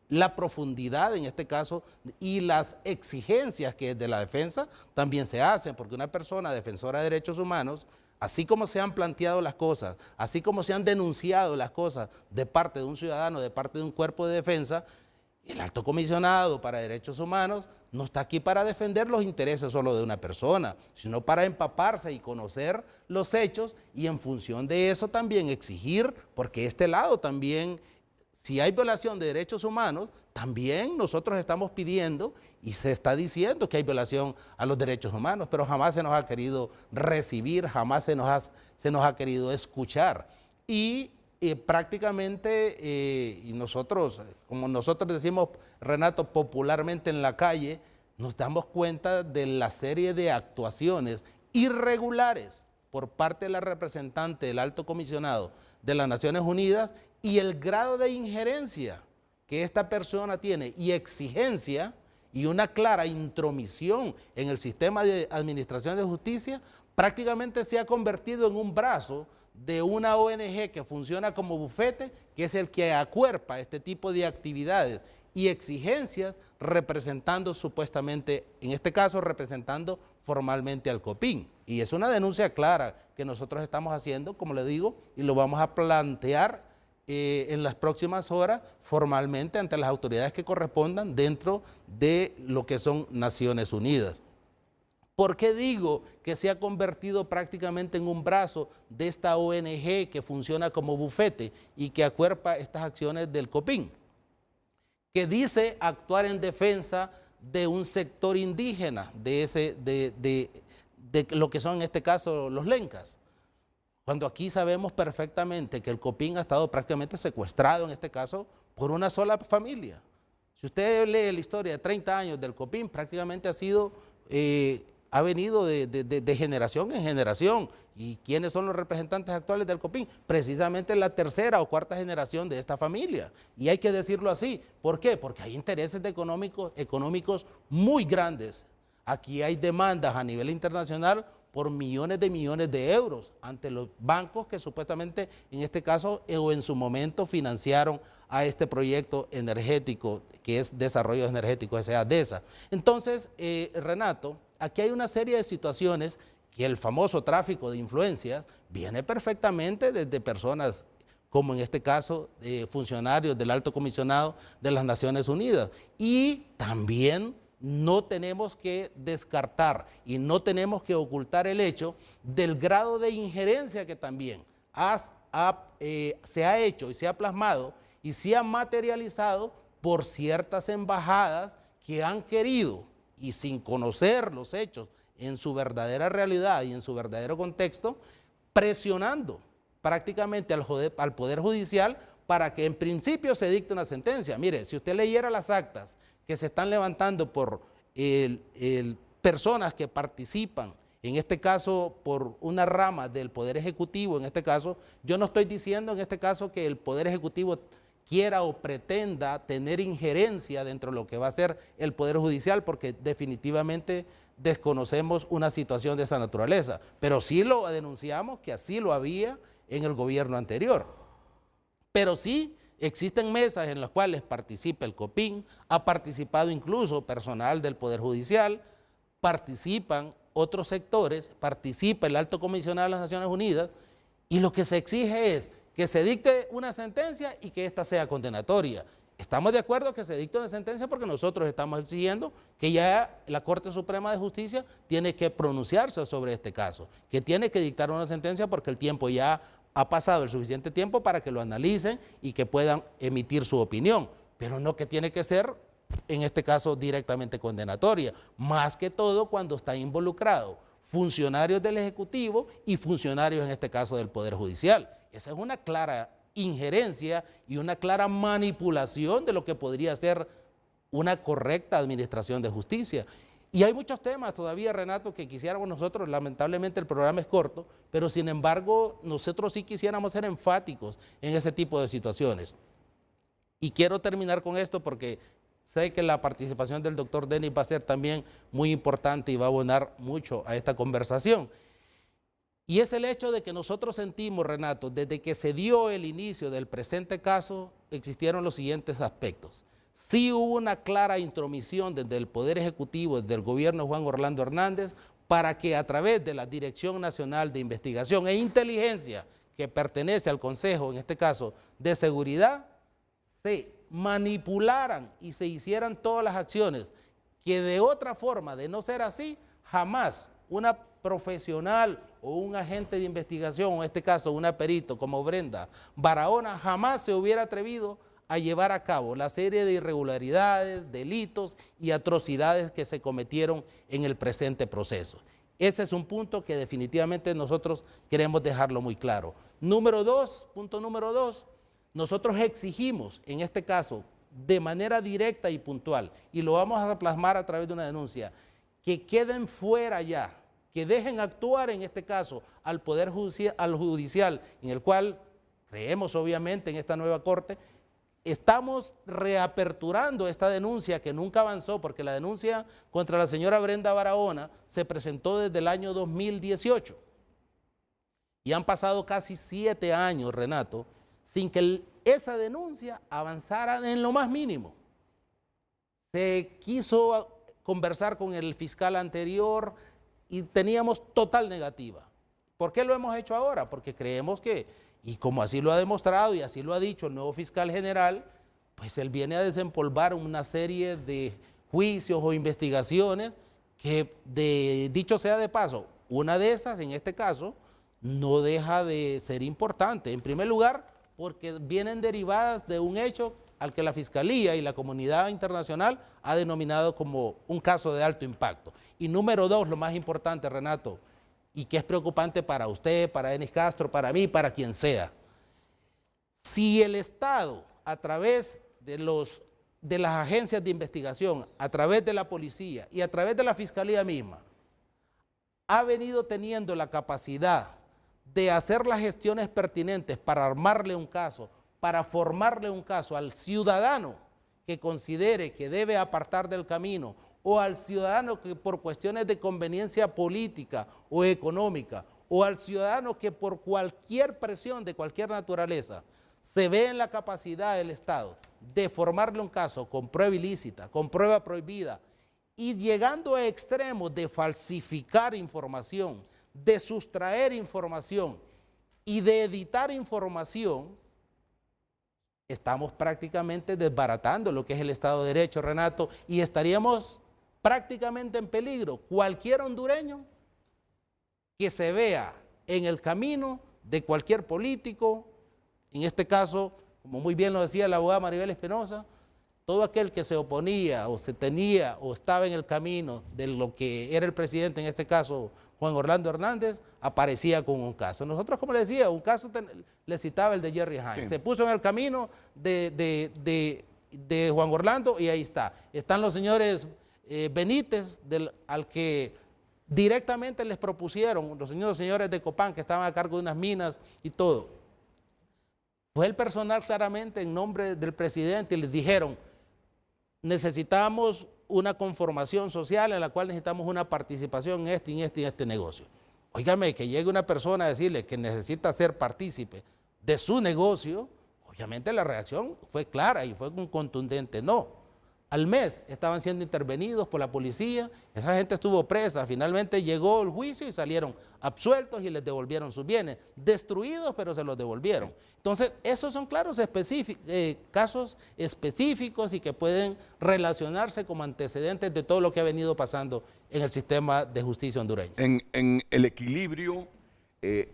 la profundidad, en este caso, y las exigencias que de la defensa también se hacen, porque una persona defensora de derechos humanos, así como se han planteado las cosas, así como se han denunciado las cosas de parte de un ciudadano, de parte de un cuerpo de defensa, el Alto Comisionado para Derechos Humanos no está aquí para defender los intereses solo de una persona, sino para empaparse y conocer los hechos y en función de eso también exigir, porque este lado también, si hay violación de derechos humanos, también nosotros estamos pidiendo y se está diciendo que hay violación a los derechos humanos, pero jamás se nos ha querido recibir, jamás se nos ha querido escuchar. Y prácticamente, y nosotros, como nosotros decimos, Renato, popularmente en la calle, nos damos cuenta de la serie de actuaciones irregulares por parte de la representante del Alto Comisionado de las Naciones Unidas y el grado de injerencia que esta persona tiene y exigencia y una clara intromisión en el sistema de administración de justicia, prácticamente se ha convertido en un brazo de una ONG que funciona como bufete, que es el que acuerpa este tipo de actividades y exigencias representando supuestamente, en este caso representando formalmente al COPIN. Y es una denuncia clara que nosotros estamos haciendo, como le digo, y lo vamos a plantear en las próximas horas formalmente ante las autoridades que correspondan dentro de lo que son Naciones Unidas. ¿Por qué digo que se ha convertido prácticamente en un brazo de esta ONG que funciona como bufete y que acuerpa estas acciones del COPINH? Que dice actuar en defensa de un sector indígena, de lo que son en este caso los lencas. Cuando aquí sabemos perfectamente que el COPINH ha estado prácticamente secuestrado, en este caso, por una sola familia. Si usted lee la historia de 30 años del COPINH, prácticamente ha venido de generación en generación. ¿Y quiénes son los representantes actuales del COPINH? Precisamente la tercera o cuarta generación de esta familia. Y hay que decirlo así. ¿Por qué? Porque hay intereses económicos muy grandes. Aquí hay demandas a nivel internacional por millones de euros ante los bancos que supuestamente en este caso o en su momento financiaron a este proyecto energético que es Desarrollo Energético S.A. DESA. Entonces, Renato, aquí hay una serie de situaciones que el famoso tráfico de influencias viene perfectamente desde personas como en este caso funcionarios del Alto Comisionado de las Naciones Unidas. Y también no tenemos que descartar y no tenemos que ocultar el hecho del grado de injerencia que también se ha hecho y se ha plasmado y se ha materializado por ciertas embajadas que han querido, y sin conocer los hechos en su verdadera realidad y en su verdadero contexto, presionando prácticamente al Poder Judicial para que en principio se dicte una sentencia. Mire, si usted leyera las actas que se están levantando por personas que participan, en este caso por una rama del Poder Ejecutivo, en este caso, yo no estoy diciendo en este caso que el Poder Ejecutivo quiera o pretenda tener injerencia dentro de lo que va a ser el Poder Judicial, porque definitivamente desconocemos una situación de esa naturaleza, pero sí lo denunciamos que así lo había en el gobierno anterior. Pero sí existen mesas en las cuales participa el COPINH, ha participado incluso personal del Poder Judicial, participan otros sectores, participa el Alto Comisionado de las Naciones Unidas, y lo que se exige es que se dicte una sentencia y que ésta sea condenatoria. Estamos de acuerdo que se dicte una sentencia porque nosotros estamos exigiendo que ya la Corte Suprema de Justicia tiene que pronunciarse sobre este caso, que tiene que dictar una sentencia porque el tiempo ya ha pasado el suficiente tiempo para que lo analicen y que puedan emitir su opinión, pero no que tiene que ser, en este caso, directamente condenatoria, más que todo cuando está involucrado funcionarios del Ejecutivo y funcionarios, en este caso, del Poder Judicial. Esa es una clara injerencia y una clara manipulación de lo que podría ser una correcta administración de justicia. Y hay muchos temas todavía, Renato, que quisiéramos nosotros, lamentablemente el programa es corto, pero sin embargo nosotros sí quisiéramos ser enfáticos en ese tipo de situaciones. Y quiero terminar con esto porque sé que la participación del doctor Denis va a ser también muy importante y va a abonar mucho a esta conversación. Y es el hecho de que nosotros sentimos, Renato, desde que se dio el inicio del presente caso, existieron los siguientes aspectos. Sí hubo una clara intromisión desde el Poder Ejecutivo, desde el gobierno de Juan Orlando Hernández, para que a través de la Dirección Nacional de Investigación e Inteligencia, que pertenece al Consejo, en este caso, de Seguridad, se manipularan y se hicieran todas las acciones que de otra forma, de no ser así, jamás una profesional o un agente de investigación, en este caso una perito como Brenda Barahona, jamás se hubiera atrevido a llevar a cabo la serie de irregularidades, delitos y atrocidades que se cometieron en el presente proceso. Ese es un punto que definitivamente nosotros queremos dejarlo muy claro. Punto número dos, nosotros exigimos, en este caso, de manera directa y puntual, y lo vamos a plasmar a través de una denuncia, que queden fuera ya, que dejen actuar en este caso al Poder Judicial, en el cual creemos obviamente en esta nueva Corte. Estamos reaperturando esta denuncia que nunca avanzó, porque la denuncia contra la señora Brenda Barahona se presentó desde el año 2018 y han pasado casi 7 años, Renato, sin que esa denuncia avanzara en lo más mínimo. Se quiso conversar con el fiscal anterior y teníamos total negativa. ¿Por qué lo hemos hecho ahora? Porque creemos que, y como así lo ha demostrado y así lo ha dicho el nuevo fiscal general, pues él viene a desempolvar una serie de juicios o investigaciones que, dicho sea de paso, una de esas, en este caso, no deja de ser importante. En primer lugar, porque vienen derivadas de un hecho al que la Fiscalía y la comunidad internacional ha denominado como un caso de alto impacto. Y número dos, lo más importante, Renato, y que es preocupante para usted, para Denis Castro, para mí, para quien sea. Si el Estado, a través de las agencias de investigación, a través de la policía y a través de la Fiscalía misma, ha venido teniendo la capacidad de hacer las gestiones pertinentes para armarle un caso, para formarle un caso al ciudadano que considere que debe apartar del camino, o al ciudadano que por cuestiones de conveniencia política o económica, o al ciudadano que por cualquier presión de cualquier naturaleza se ve en la capacidad del Estado de formarle un caso con prueba ilícita, con prueba prohibida, y llegando a extremos de falsificar información, de sustraer información y de editar información, estamos prácticamente desbaratando lo que es el Estado de Derecho, Renato, y estaríamos prácticamente en peligro. Cualquier hondureño que se vea en el camino de cualquier político, en este caso, como muy bien lo decía la abogada Maribel Espinosa, todo aquel que se oponía o se tenía o estaba en el camino de lo que era el presidente, en este caso Juan Orlando Hernández, aparecía con un caso. Nosotros, como le decía, un caso le citaba el de Jerry Hines. Sí. Se puso en el camino de Juan Orlando y ahí está. Están los señores Benítez, al que directamente les propusieron, los señores de Copán, que estaban a cargo de unas minas y todo. Fue el personal claramente en nombre del presidente y les dijeron, necesitamos una conformación social en la cual necesitamos una participación en este negocio. Óigame, que llegue una persona a decirle que necesita ser partícipe de su negocio, obviamente la reacción fue clara y fue un contundente no. Al mes estaban siendo intervenidos por la policía, esa gente estuvo presa, finalmente llegó el juicio y salieron absueltos y les devolvieron sus bienes, destruidos pero se los devolvieron. Entonces esos son claros casos específicos y que pueden relacionarse como antecedentes de todo lo que ha venido pasando en el sistema de justicia hondureño. En el equilibrio, ¿qué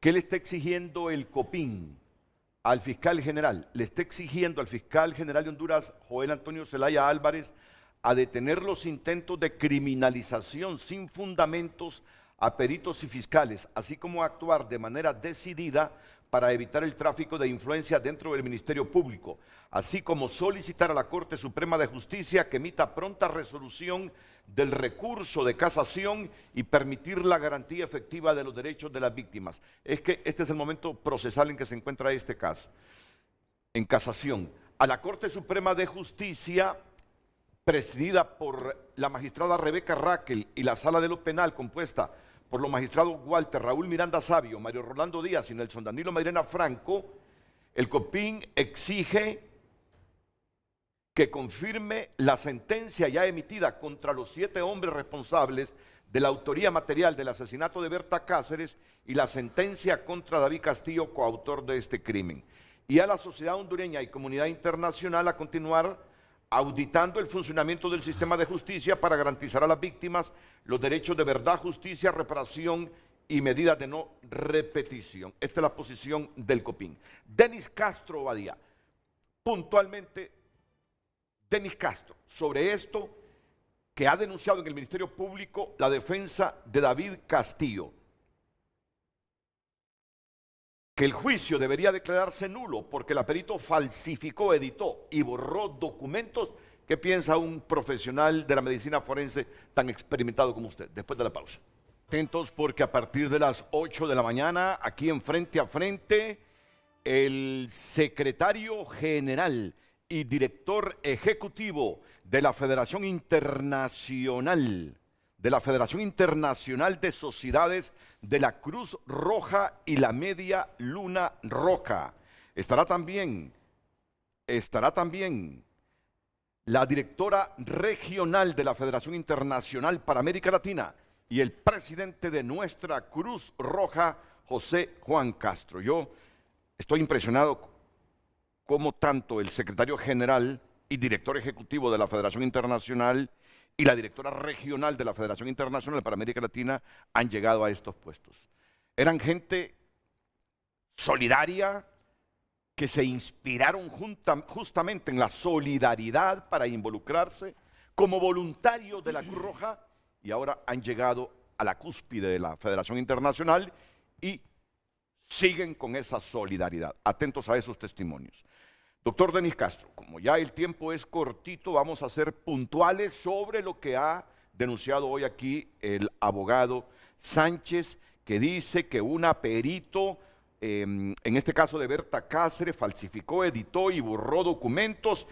le está exigiendo el COPIN al fiscal general? Le está exigiendo al fiscal general de Honduras, Joel Antonio Zelaya Álvarez, a detener los intentos de criminalización sin fundamentos a peritos y fiscales, así como a actuar de manera decidida para evitar el tráfico de influencia dentro del Ministerio Público, así como solicitar a la Corte Suprema de Justicia que emita pronta resolución del recurso de casación y permitir la garantía efectiva de los derechos de las víctimas. Es que este es el momento procesal en que se encuentra este caso. En casación, a la Corte Suprema de Justicia, presidida por la magistrada Rebeca Raquel, y la Sala de lo Penal, compuesta por los magistrados Walter Raúl Miranda Sabio, Mario Rolando Díaz y Nelson Danilo Mairena Franco, el COPIN exige que confirme la sentencia ya emitida contra los 7 hombres responsables de la autoría material del asesinato de Berta Cáceres y la sentencia contra David Castillo, coautor de este crimen. Y a la sociedad hondureña y comunidad internacional a continuar auditando el funcionamiento del sistema de justicia para garantizar a las víctimas los derechos de verdad, justicia, reparación y medidas de no repetición. Esta es la posición del COPIN. Denis Castro Badía, puntualmente, Denis Castro, sobre esto que ha denunciado en el Ministerio Público la defensa de David Castillo, que el juicio debería declararse nulo porque el perito falsificó, editó y borró documentos. ¿Qué piensa un profesional de la medicina forense tan experimentado como usted? Después de la pausa. Atentos porque a partir de las 8 de la mañana, aquí en Frente a Frente, el secretario general y director ejecutivo de la Federación Internacional de Sociedades de la Cruz Roja y la Media Luna Roja. Estará también la directora regional de la Federación Internacional para América Latina y el presidente de nuestra Cruz Roja, José Juan Castro. Yo estoy impresionado cómo tanto el secretario general y director ejecutivo de la Federación Internacional y la directora regional de la Federación Internacional para América Latina han llegado a estos puestos. Eran gente solidaria, que se inspiraron justamente en la solidaridad para involucrarse como voluntarios de la Cruz Roja, y ahora han llegado a la cúspide de la Federación Internacional y siguen con esa solidaridad. Atentos a esos testimonios. Doctor Denis Castro, como ya el tiempo es cortito, vamos a ser puntuales sobre lo que ha denunciado hoy aquí el abogado Sánchez, que dice que una perito, en este caso de Berta Cáceres, falsificó, editó y borró documentos,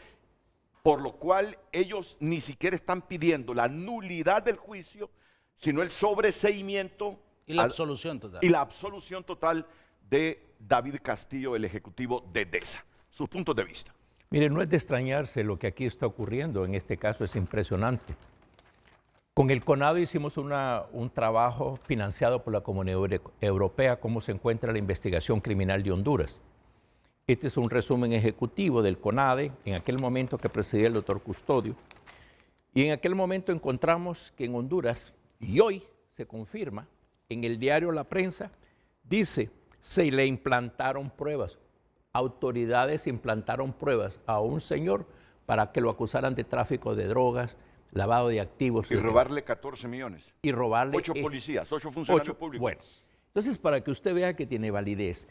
por lo cual ellos ni siquiera están pidiendo la nulidad del juicio, sino el sobreseimiento y la absolución total. Y la absolución total de David Castillo, el ejecutivo de DESA. Sus puntos de vista. Mire, no es de extrañarse lo que aquí está ocurriendo, en este caso es impresionante. Con el CONADO hicimos un trabajo financiado por la Comunidad Europea, cómo se encuentra la investigación criminal de Honduras. Este es un resumen ejecutivo del CONADE, en aquel momento que presidía el doctor Custodio. Y en aquel momento encontramos que en Honduras, y hoy se confirma, en el diario La Prensa, dice, se le implantaron pruebas. Autoridades implantaron pruebas a un señor para que lo acusaran de tráfico de drogas, lavado de activos. Y robarle 14 millones. Y robarle... 8 policías, 8 funcionarios públicos. Bueno, entonces para que usted vea que tiene validez.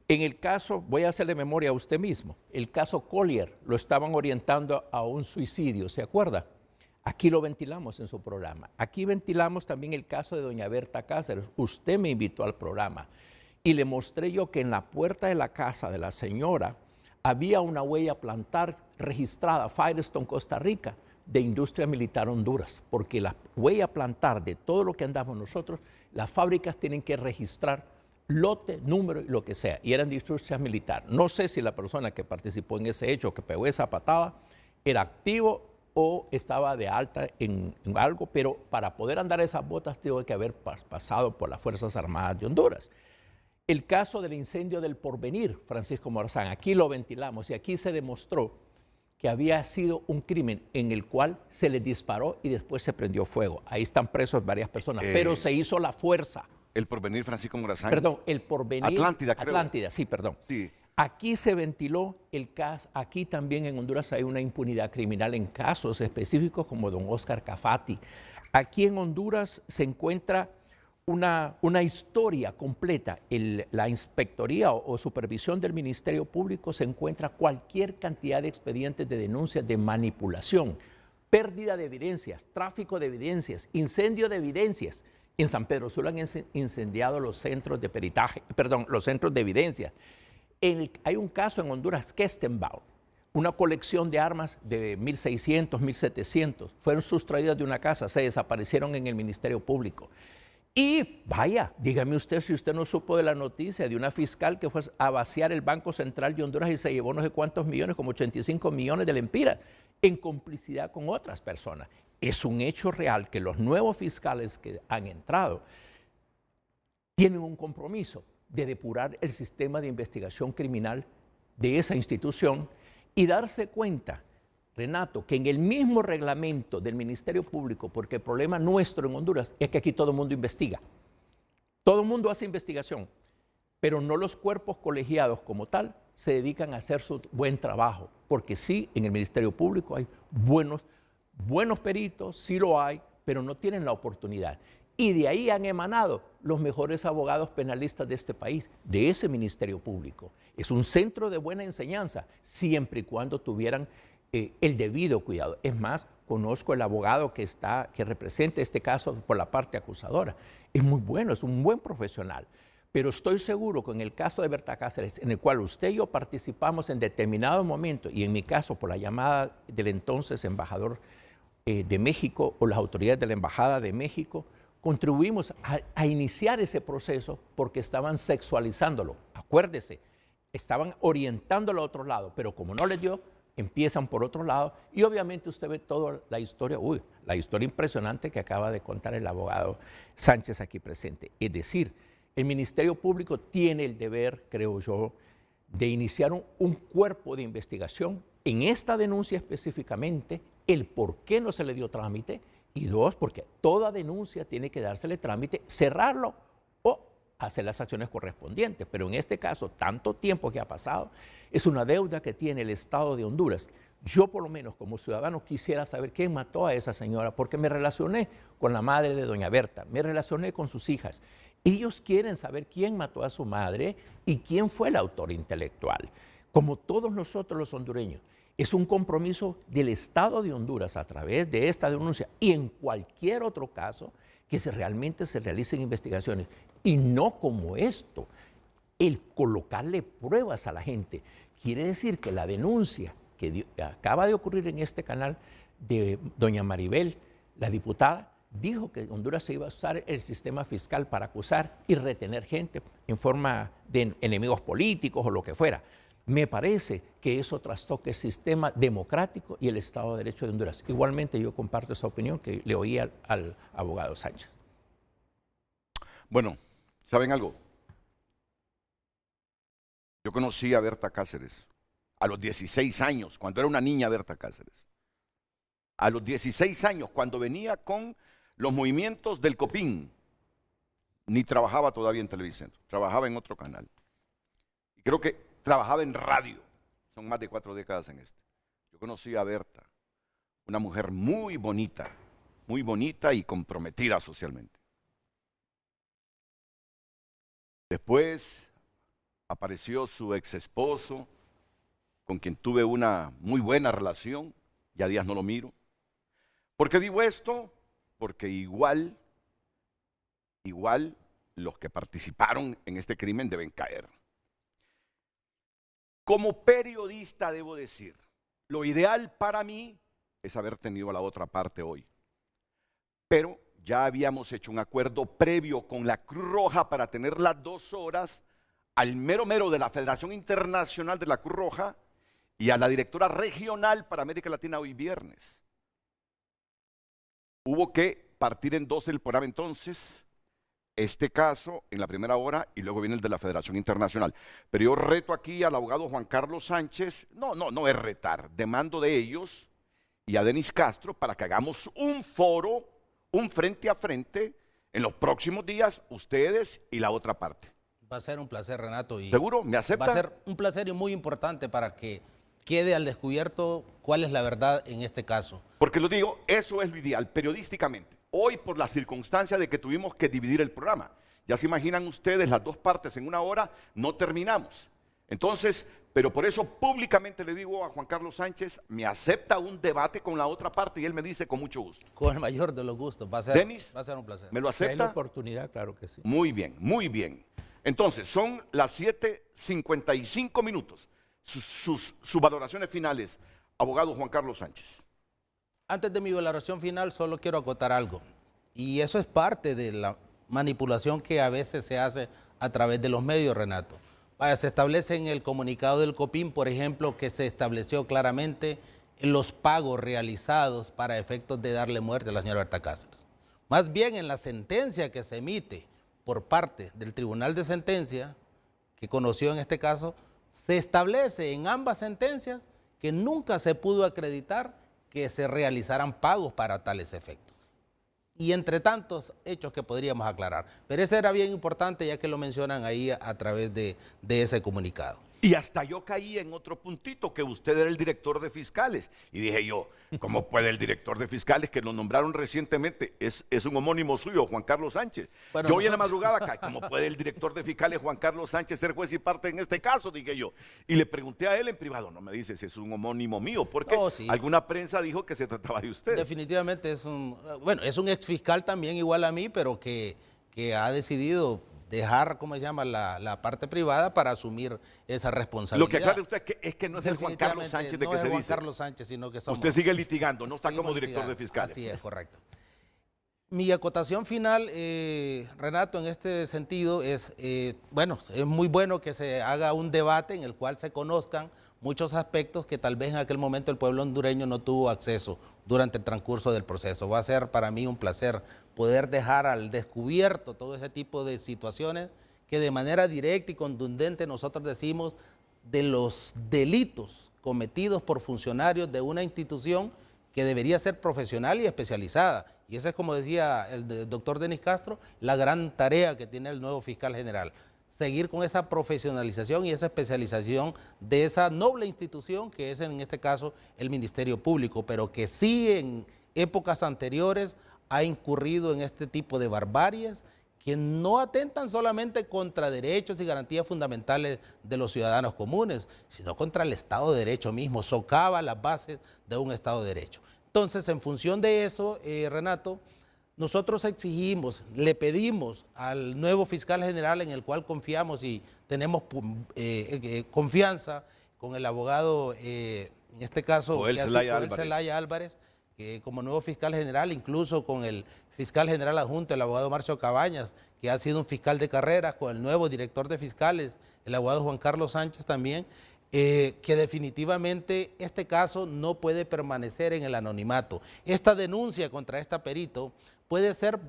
En el caso, voy a hacerle memoria a usted mismo, el caso Collier lo estaban orientando a un suicidio, ¿se acuerda? Aquí lo ventilamos en su programa. Aquí ventilamos también el caso de doña Berta Cáceres. Usted me invitó al programa y le mostré yo que en la puerta de la casa de la señora había una huella plantar registrada, Firestone, Costa Rica, de Industria Militar Honduras, porque la huella plantar de todo lo que andamos nosotros, las fábricas tienen que registrar lote, número y lo que sea, y eran de Industria Militar. No sé si la persona que participó en ese hecho, que pegó esa patada, era activo o estaba de alta en algo, pero para poder andar esas botas tuvo que haber pasado por las Fuerzas Armadas de Honduras. El caso del incendio del Porvenir, Francisco Morazán, aquí lo ventilamos y aquí se demostró que había sido un crimen en el cual se le disparó y después se prendió fuego. Ahí están presos varias personas, pero se hizo la fuerza. El Porvenir, Francisco Morazán. Perdón, el Porvenir. Atlántida, creo. Atlántida, sí, perdón. Sí. Aquí se ventiló el caso, aquí también en Honduras hay una impunidad criminal en casos específicos como don Oscar Cafati. Aquí en Honduras se encuentra una historia completa. La inspectoría o supervisión del Ministerio Público se encuentra cualquier cantidad de expedientes de denuncias de manipulación, pérdida de evidencias, tráfico de evidencias, incendio de evidencias. En San Pedro Sula han incendiado los centros de peritaje, perdón, los centros de evidencia. Hay un caso en Honduras, Kestenbau, una colección de armas de 1.600, 1.700, fueron sustraídas de una casa, se desaparecieron en el Ministerio Público. Y vaya, dígame usted si usted no supo de la noticia de una fiscal que fue a vaciar el Banco Central de Honduras y se llevó no sé cuántos millones, como 85 millones de lempiras, en complicidad con otras personas. Es un hecho real que los nuevos fiscales que han entrado tienen un compromiso de depurar el sistema de investigación criminal de esa institución y darse cuenta, Renato, que en el mismo reglamento del Ministerio Público, porque el problema nuestro en Honduras es que aquí todo el mundo investiga, todo el mundo hace investigación, pero no los cuerpos colegiados como tal se dedican a hacer su buen trabajo, porque sí, en el Ministerio Público hay buenos peritos, sí lo hay, pero no tienen la oportunidad. Y de ahí han emanado los mejores abogados penalistas de este país, de ese Ministerio Público. Es un centro de buena enseñanza, siempre y cuando tuvieran el debido cuidado. Es más, conozco el abogado que representa este caso por la parte acusadora. Es muy bueno, es un buen profesional. Pero estoy seguro que en el caso de Berta Cáceres, en el cual usted y yo participamos en determinado momento, y en mi caso por la llamada del entonces embajador de México o las autoridades de la Embajada de México, contribuimos a iniciar ese proceso porque estaban sexualizándolo. Acuérdese, estaban orientándolo a otro lado, pero como no les dio, empiezan por otro lado y obviamente usted ve toda la historia, la historia impresionante que acaba de contar el abogado Sánchez aquí presente. Es decir, el Ministerio Público tiene el deber, creo yo, de iniciar un cuerpo de investigación en esta denuncia específicamente, el por qué no se le dio trámite, y dos, porque toda denuncia tiene que dársele trámite, cerrarlo o hacer las acciones correspondientes. Pero en este caso, tanto tiempo que ha pasado, es una deuda que tiene el Estado de Honduras. Yo, por lo menos, como ciudadano, quisiera saber quién mató a esa señora, porque me relacioné con la madre de doña Berta, me relacioné con sus hijas. Ellos quieren saber quién mató a su madre y quién fue el autor intelectual. Como todos nosotros los hondureños, es un compromiso del Estado de Honduras a través de esta denuncia y en cualquier otro caso que realmente se realicen investigaciones y no como esto, el colocarle pruebas a la gente. Quiere decir que la denuncia que acaba de ocurrir en este canal de doña Maribel, la diputada, dijo que Honduras se iba a usar el sistema fiscal para acusar y retener gente en forma de enemigos políticos o lo que fuera. Me parece que eso trastoca el sistema democrático y el Estado de Derecho de Honduras. Igualmente yo comparto esa opinión que le oí al abogado Sánchez. Bueno, ¿saben algo? Yo conocí a Berta Cáceres a los 16 años, cuando era una niña Berta Cáceres. A los 16 años, cuando venía con los movimientos del Copín, ni trabajaba todavía en Televicentro, trabajaba en otro canal. Y creo que trabajaba en radio, son más de 4 décadas en este. Yo conocí a Berta, una mujer muy bonita y comprometida socialmente. Después apareció su ex esposo, con quien tuve una muy buena relación, ya días no lo miro. ¿Por qué digo esto? Porque igual los que participaron en este crimen deben caer. Como periodista debo decir, lo ideal para mí es haber tenido a la otra parte hoy. Pero ya habíamos hecho un acuerdo previo con la Cruz Roja para tener las 2 horas al mero de la Federación Internacional de la Cruz Roja y a la directora regional para América Latina hoy viernes. Hubo que partir en 2 el programa entonces, este caso en la primera hora y luego viene el de la Federación Internacional. Pero yo reto aquí al abogado Juan Carlos Sánchez, no es retar, demando de ellos y a Denis Castro para que hagamos un foro, un frente a frente en los próximos días, ustedes y la otra parte. Va a ser un placer, Renato. Y ¿seguro? ¿Me acepta? Va a ser un placer y muy importante para que quede al descubierto cuál es la verdad en este caso. Porque lo digo, eso es lo ideal, periodísticamente. Hoy, por la circunstancia de que tuvimos que dividir el programa, ya se imaginan ustedes las 2 partes en 1 hora, no terminamos. Entonces, pero por eso públicamente le digo a Juan Carlos Sánchez, me acepta un debate con la otra parte y él me dice con mucho gusto. Con el mayor de los gustos, va a ser, Denis, va a ser un placer. ¿me lo acepta? Si hay la oportunidad, claro que sí. Muy bien, muy bien. Entonces, son las 7:55 minutos. Sus valoraciones finales, abogado Juan Carlos Sánchez. Antes de mi valoración final, solo quiero acotar algo. Y eso es parte de la manipulación que a veces se hace a través de los medios, Renato. Se establece en el comunicado del COPIN, por ejemplo, que se estableció claramente los pagos realizados para efectos de darle muerte a la señora Berta Cáceres. Más bien en la sentencia que se emite por parte del Tribunal de Sentencia, que conoció en este caso, se establece en ambas sentencias que nunca se pudo acreditar que se realizaran pagos para tales efectos. Y entre tantos hechos que podríamos aclarar. Pero ese era bien importante ya que lo mencionan ahí a través de ese comunicado. Y hasta yo caí en otro puntito, que usted era el director de fiscales. Y dije yo, ¿cómo puede el director de fiscales, que lo nombraron recientemente, es un homónimo suyo, Juan Carlos Sánchez? Bueno, yo hoy en la madrugada acá, ¿cómo puede el director de fiscales, Juan Carlos Sánchez, ser juez y parte en este caso? Dije yo. Y le pregunté a él en privado, no me dice si es un homónimo mío, porque sí, alguna prensa dijo que se trataba de usted. Definitivamente es un exfiscal también igual a mí, pero que ha decidido dejar, ¿cómo se llama?, la parte privada para asumir esa responsabilidad. Lo que aclara usted es que no es el Juan Carlos Sánchez de que se dice. No es Juan Carlos Sánchez, sino que somos... Usted sigue litigando, no está como director de fiscales. Así es, correcto. Mi acotación final, Renato, en este sentido es, es muy bueno que se haga un debate en el cual se conozcan muchos aspectos que tal vez en aquel momento el pueblo hondureño no tuvo acceso durante el transcurso del proceso. Va a ser para mí un placer poder dejar al descubierto todo ese tipo de situaciones que de manera directa y contundente nosotros decimos de los delitos cometidos por funcionarios de una institución que debería ser profesional y especializada. Y esa es, como decía el doctor Denis Castro, la gran tarea que tiene el nuevo fiscal general. Seguir con esa profesionalización y esa especialización de esa noble institución que es en este caso el Ministerio Público, pero que sí en épocas anteriores ha incurrido en este tipo de barbaries que no atentan solamente contra derechos y garantías fundamentales de los ciudadanos comunes, sino contra el Estado de Derecho mismo, socava las bases de un Estado de Derecho. Entonces, en función de eso, Renato, nosotros exigimos, le pedimos al nuevo fiscal general en el cual confiamos y tenemos confianza con el abogado, en este caso, Joel Zelaya Álvarez, que como nuevo fiscal general, incluso con el fiscal general adjunto, el abogado Marcio Cabañas, que ha sido un fiscal de carrera, con el nuevo director de fiscales, el abogado Juan Carlos Sánchez también, que definitivamente este caso no puede permanecer en el anonimato. Esta denuncia contra este perito puede ser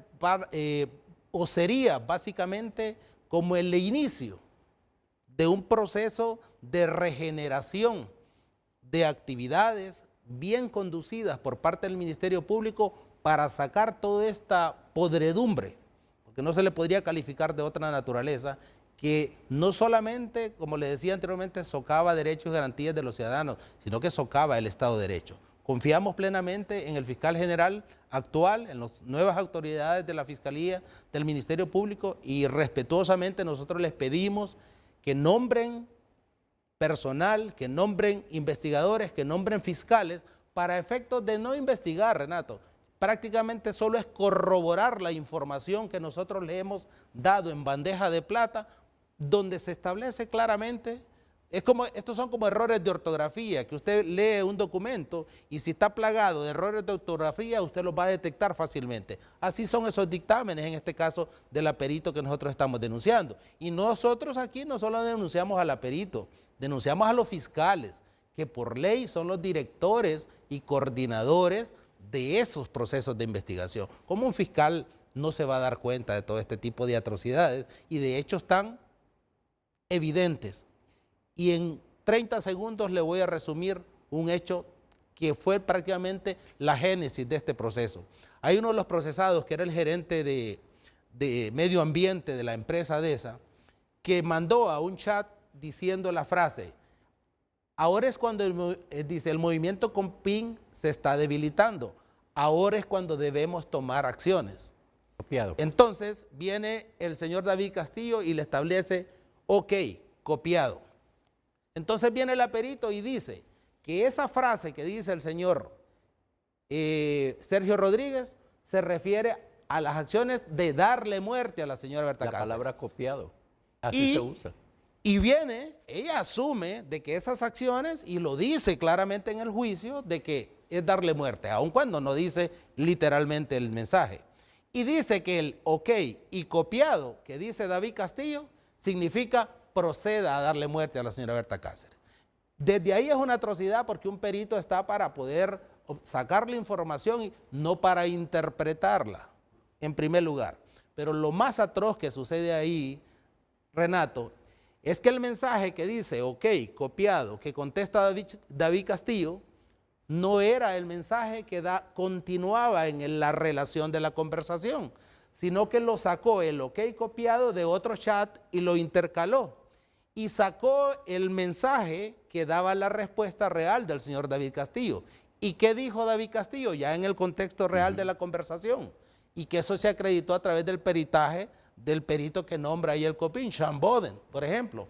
o sería básicamente como el inicio de un proceso de regeneración de actividades bien conducidas por parte del Ministerio Público para sacar toda esta podredumbre, porque no se le podría calificar de otra naturaleza, que no solamente, como le decía anteriormente, socava derechos y garantías de los ciudadanos, sino que socava el Estado de Derecho. Confiamos plenamente en el fiscal general actual, en las nuevas autoridades de la Fiscalía, del Ministerio Público, y respetuosamente nosotros les pedimos que nombren personal, que nombren investigadores, que nombren fiscales, para efectos de no investigar, Renato. Prácticamente solo es corroborar la información que nosotros le hemos dado en bandeja de plata, donde se establece claramente, estos son como errores de ortografía, que usted lee un documento y si está plagado de errores de ortografía, usted los va a detectar fácilmente. Así son esos dictámenes, en este caso, del aperito que nosotros estamos denunciando. Y nosotros aquí no solo denunciamos al aperito, denunciamos a los fiscales, que por ley son los directores y coordinadores de esos procesos de investigación. ¿Cómo un fiscal no se va a dar cuenta de todo este tipo de atrocidades y de hechos tan evidentes? Y en 30 segundos le voy a resumir un hecho que fue prácticamente la génesis de este proceso. Hay uno de los procesados, que era el gerente de medio ambiente de la empresa DESA, que mandó a un chat diciendo la frase: ahora es cuando, dice, el movimiento Compin se está debilitando, ahora es cuando debemos tomar acciones. Copiado. Entonces viene el señor David Castillo y le establece, ok, copiado. Entonces viene el aperito y dice que esa frase que dice el señor Sergio Rodríguez se refiere a las acciones de darle muerte a la señora Berta Cáceres. La palabra copiado, así se usa. Y viene, ella asume de que esas acciones, y lo dice claramente en el juicio, de que es darle muerte, aun cuando no dice literalmente el mensaje. Y dice que el ok y copiado que dice David Castillo significa proceda a darle muerte a la señora Berta Cáceres. Desde ahí es una atrocidad, porque un perito está para poder sacar la información y no para interpretarla, en primer lugar. Pero lo más atroz que sucede ahí, Renato, es que el mensaje que dice, ok, copiado, que contesta David Castillo, no era el mensaje que continuaba en la relación de la conversación, sino que lo sacó el ok copiado de otro chat y lo intercaló. Y sacó el mensaje que daba la respuesta real del señor David Castillo. ¿Y qué dijo David Castillo? Ya en el contexto real de la conversación. Y que eso se acreditó a través del peritaje del perito que nombra ahí el Copín, Sean Boden, por ejemplo,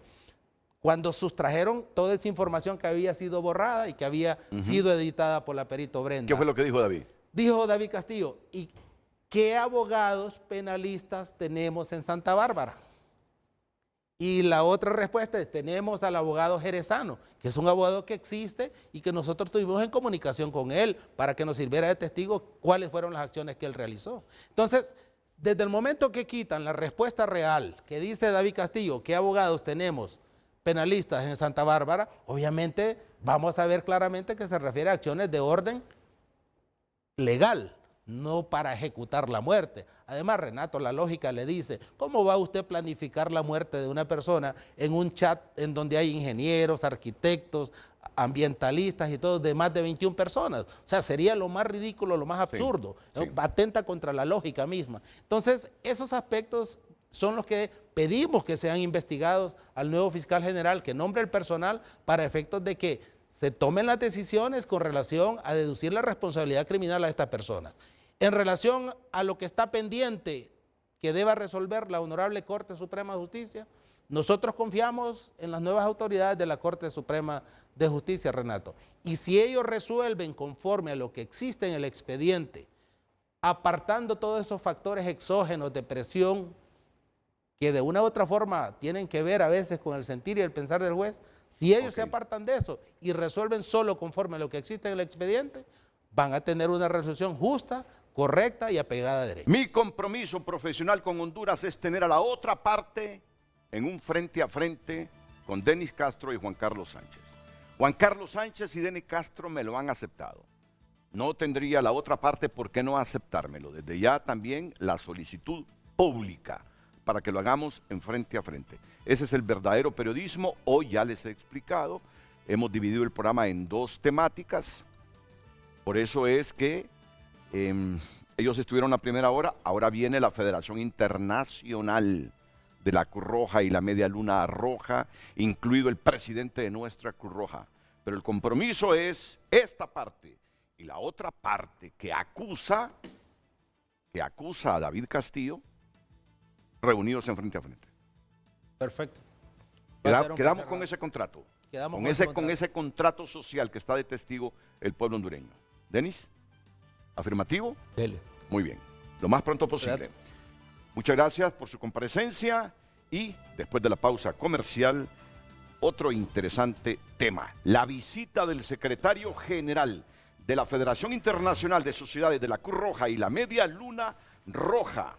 cuando sustrajeron toda esa información que había sido borrada y que había sido editada por la perito Brenda. ¿Qué fue lo que dijo David? Dijo David Castillo, ¿y qué abogados penalistas tenemos en Santa Bárbara? Y la otra respuesta es, tenemos al abogado Jerezano, que es un abogado que existe y que nosotros estuvimos en comunicación con él para que nos sirviera de testigo cuáles fueron las acciones que él realizó. Entonces, desde el momento que quitan la respuesta real que dice David Castillo, ¿qué abogados tenemos penalistas en Santa Bárbara, obviamente vamos a ver claramente que se refiere a acciones de orden legal, no para ejecutar la muerte. Además, Renato, la lógica le dice, ¿cómo va usted a planificar la muerte de una persona en un chat en donde hay ingenieros, arquitectos, ambientalistas y todos de más de 21 personas? O sea, sería lo más ridículo, lo más absurdo, sí. atenta contra la lógica misma. Entonces, esos aspectos son los que pedimos que sean investigados al nuevo fiscal general, que nombre el personal para efectos de que se tomen las decisiones con relación a deducir la responsabilidad criminal a esta persona. En relación a lo que está pendiente que deba resolver la Honorable Corte Suprema de Justicia, nosotros confiamos en las nuevas autoridades de la Corte Suprema de Justicia, Renato. Y si ellos resuelven conforme a lo que existe en el expediente, apartando todos esos factores exógenos de presión que de una u otra forma tienen que ver a veces con el sentir y el pensar del juez, si ellos se apartan de eso y resuelven solo conforme a lo que existe en el expediente, van a tener una resolución justa, correcta y apegada a derecho. Mi compromiso profesional con Honduras es tener a la otra parte en un frente a frente con Denis Castro y Juan Carlos Sánchez. Juan Carlos Sánchez y Denis Castro me lo han aceptado. No tendría la otra parte por qué no aceptármelo. Desde ya también la solicitud pública para que lo hagamos en frente a frente. Ese es el verdadero periodismo. Hoy ya les he explicado, hemos dividido el programa en dos temáticas. Por eso es que ellos estuvieron la primera hora, ahora viene la Federación Internacional de la Cruz Roja y la Media Luna Roja, incluido el presidente de nuestra Cruz Roja. Pero el compromiso es esta parte y la otra parte que acusa a David Castillo, reunidos en frente a frente. Perfecto. Quedamos con ese contrato. Con ese contrato social que está de testigo el pueblo hondureño. ¿Denis? ¿Afirmativo? Dele. Muy bien. Lo más pronto posible. Gracias. Muchas gracias por su comparecencia y después de la pausa comercial, otro interesante tema. La visita del secretario general de la Federación Internacional de Sociedades de la Cruz Roja y la Media Luna Roja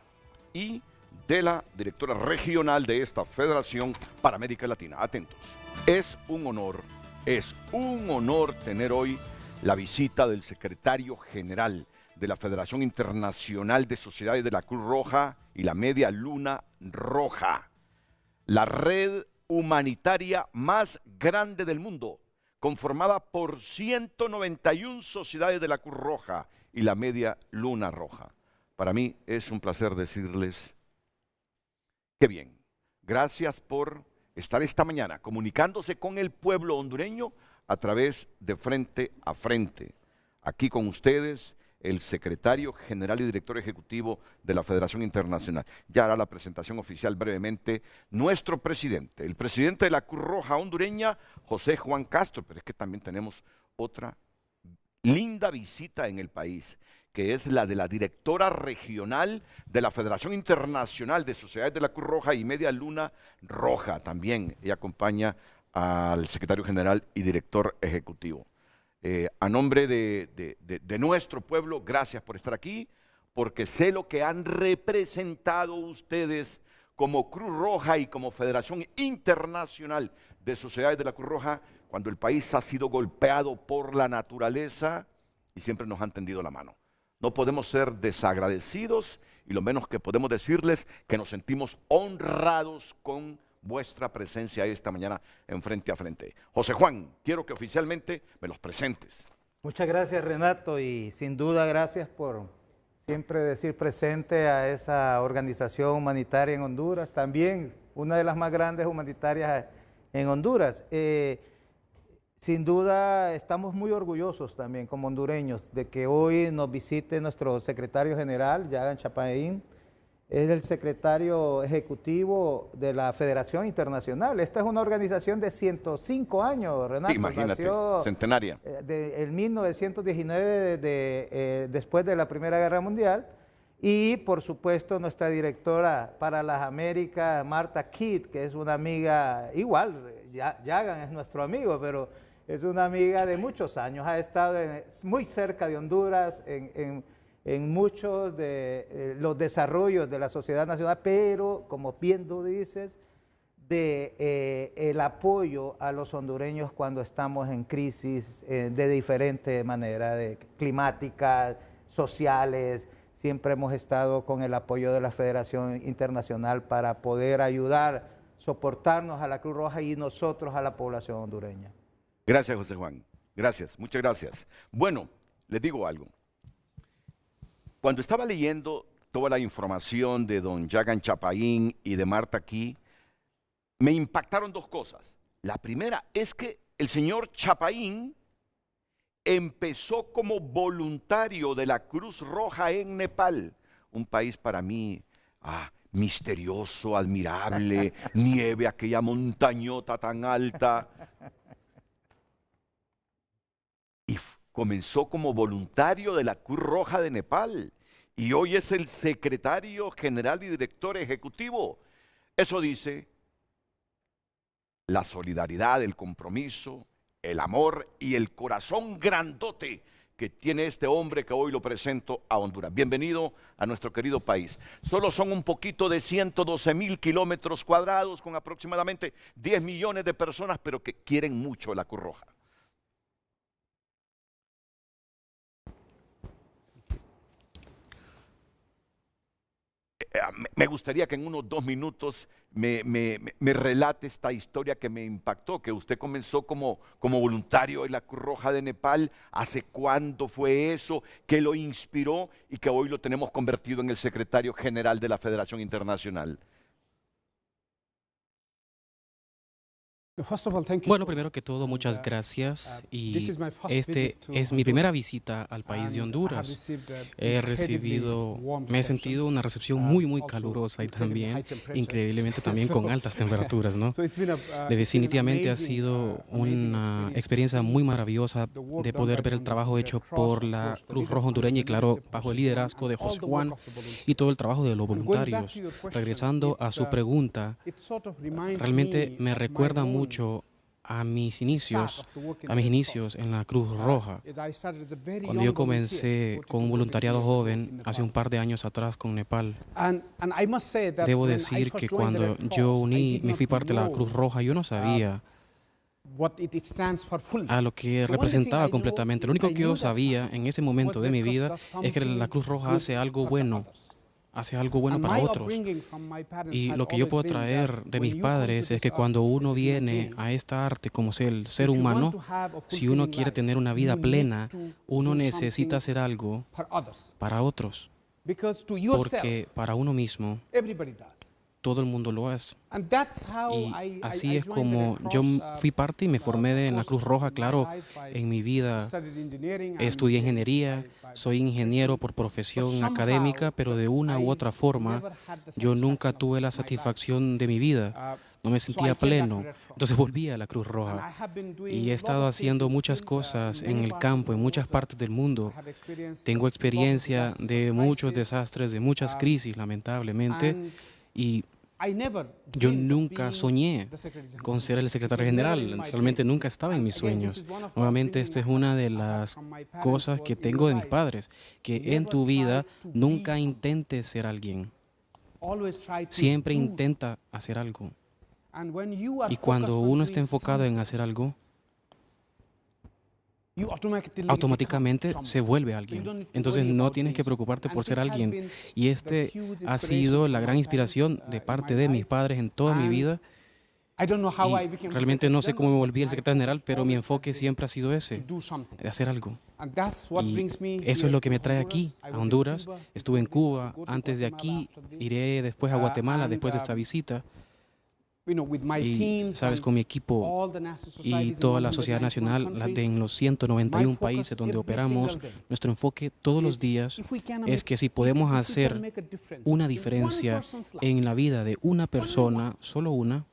y de la directora regional de esta federación para América Latina. Atentos. Es un honor tener hoy la visita del secretario general de la Federación Internacional de Sociedades de la Cruz Roja y la Media Luna Roja, la red humanitaria más grande del mundo, conformada por 191 sociedades de la Cruz Roja y la Media Luna Roja. Para mí es un placer decirles que bien, gracias por estar esta mañana comunicándose con el pueblo hondureño a través de Frente a Frente. Aquí con ustedes, el secretario general y director ejecutivo de la Federación Internacional. Ya hará la presentación oficial brevemente nuestro presidente, el presidente de la Cruz Roja hondureña, José Juan Castro, pero es que también tenemos otra linda visita en el país, que es la de la directora regional de la Federación Internacional de Sociedades de la Cruz Roja y Media Luna Roja. También ella acompaña al secretario general y director ejecutivo. A nombre de nuestro pueblo, gracias por estar aquí, porque sé lo que han representado ustedes como Cruz Roja y como Federación Internacional de Sociedades de la Cruz Roja cuando el país ha sido golpeado por la naturaleza y siempre nos han tendido la mano. No podemos ser desagradecidos y lo menos que podemos decirles que nos sentimos honrados con vuestra presencia esta mañana en Frente a Frente. José Juan, quiero que oficialmente me los presentes. Muchas gracias, Renato, y sin duda gracias por siempre decir presente a esa organización humanitaria en Honduras, también una de las más grandes humanitarias en Honduras. Sin duda estamos muy orgullosos también como hondureños de que hoy nos visite nuestro secretario general, Yagan Chapaín. Es el secretario ejecutivo de la Federación Internacional. Esta es una organización de 105 años, Renato. Sí, imagínate, nació, centenaria. En 1919, después de la Primera Guerra Mundial. Y, por supuesto, nuestra directora para las Américas, Marta Kidd, que es una amiga, igual, Yagan es nuestro amigo, pero es una amiga de muchos años. Ha estado muy cerca de Honduras, en muchos de los desarrollos de la sociedad nacional, pero como bien tú dices, de el apoyo a los hondureños cuando estamos en crisis de diferentes maneras, climáticas, sociales. Siempre hemos estado con el apoyo de la Federación Internacional para poder ayudar, soportarnos a la Cruz Roja y nosotros a la población hondureña. Gracias, José Juan. Gracias, muchas gracias. Bueno, les digo algo. Cuando estaba leyendo toda la información de don Yagan Chapaín y de Marta aquí, me impactaron dos cosas. La primera es que el señor Chapaín empezó como voluntario de la Cruz Roja en Nepal, un país para mí misterioso, admirable, nieve, aquella montañota tan alta. Y comenzó como voluntario de la Cruz Roja de Nepal y hoy es el secretario general y director ejecutivo. Eso dice la solidaridad, el compromiso, el amor y el corazón grandote que tiene este hombre que hoy lo presento a Honduras. Bienvenido a nuestro querido país. Solo son un poquito de 112,000 kilómetros cuadrados con aproximadamente 10 millones de personas, pero que quieren mucho la Cruz Roja. Me gustaría que en unos 2 minutos me relate esta historia que me impactó, que usted comenzó como voluntario en la Cruz Roja de Nepal. ¿Hace cuándo fue eso? ¿Qué lo inspiró? Y que hoy lo tenemos convertido en el secretario general de la Federación Internacional. Bueno, primero que todo, muchas gracias. Y este es mi primera visita al país de Honduras. Me he sentido una recepción muy calurosa y también, increíblemente, también con altas temperaturas, ¿no? Definitivamente ha sido una experiencia muy maravillosa de poder ver el trabajo hecho por la Cruz Roja hondureña y, claro, bajo el liderazgo de José Juan y todo el trabajo de los voluntarios. Regresando a su pregunta, realmente me recuerda mucho a mis inicios en la Cruz Roja. Cuando yo comencé con un voluntariado joven hace un par de años atrás con Nepal, debo decir que cuando me fui parte de la Cruz Roja, yo no sabía a lo que representaba completamente. Lo único que yo sabía en ese momento de mi vida es que la Cruz Roja hace algo bueno para otros. Y lo que yo puedo traer de mis padres es que cuando uno viene a esta arte como el ser humano, si uno quiere tener una vida plena, uno necesita hacer algo para otros. Porque para uno mismo, todo el mundo lo es. Y así es como yo fui parte y me formé en la Cruz Roja. Claro, en mi vida estudié ingeniería, soy ingeniero por profesión académica, pero de una u otra forma yo nunca tuve la satisfacción de mi vida. No me sentía pleno. Entonces volví a la Cruz Roja. Y he estado haciendo muchas cosas en el campo, en muchas partes del mundo. Tengo experiencia de muchos desastres, de muchas crisis, lamentablemente. Y yo nunca soñé con ser el secretario general, realmente nunca estaba en mis sueños. Nuevamente, esta es una de las cosas que tengo de mis padres, que en tu vida nunca intentes ser alguien, siempre intenta hacer algo. Y cuando uno está enfocado en hacer algo, automáticamente se vuelve alguien. Entonces no tienes que preocuparte por ser alguien. Y este ha sido la gran inspiración de parte de mis padres en toda mi vida. Y realmente no sé cómo me volví el secretario general, pero mi enfoque siempre ha sido ese, de hacer algo. Y eso es lo que me trae aquí, a Honduras. Estuve en Cuba, antes de aquí iré después a Guatemala, después de esta visita. Y, sabes, con mi equipo y toda la sociedad nacional en los 191 países donde operamos, nuestro enfoque todos los días es que si podemos hacer una diferencia en la vida de una persona, solo una,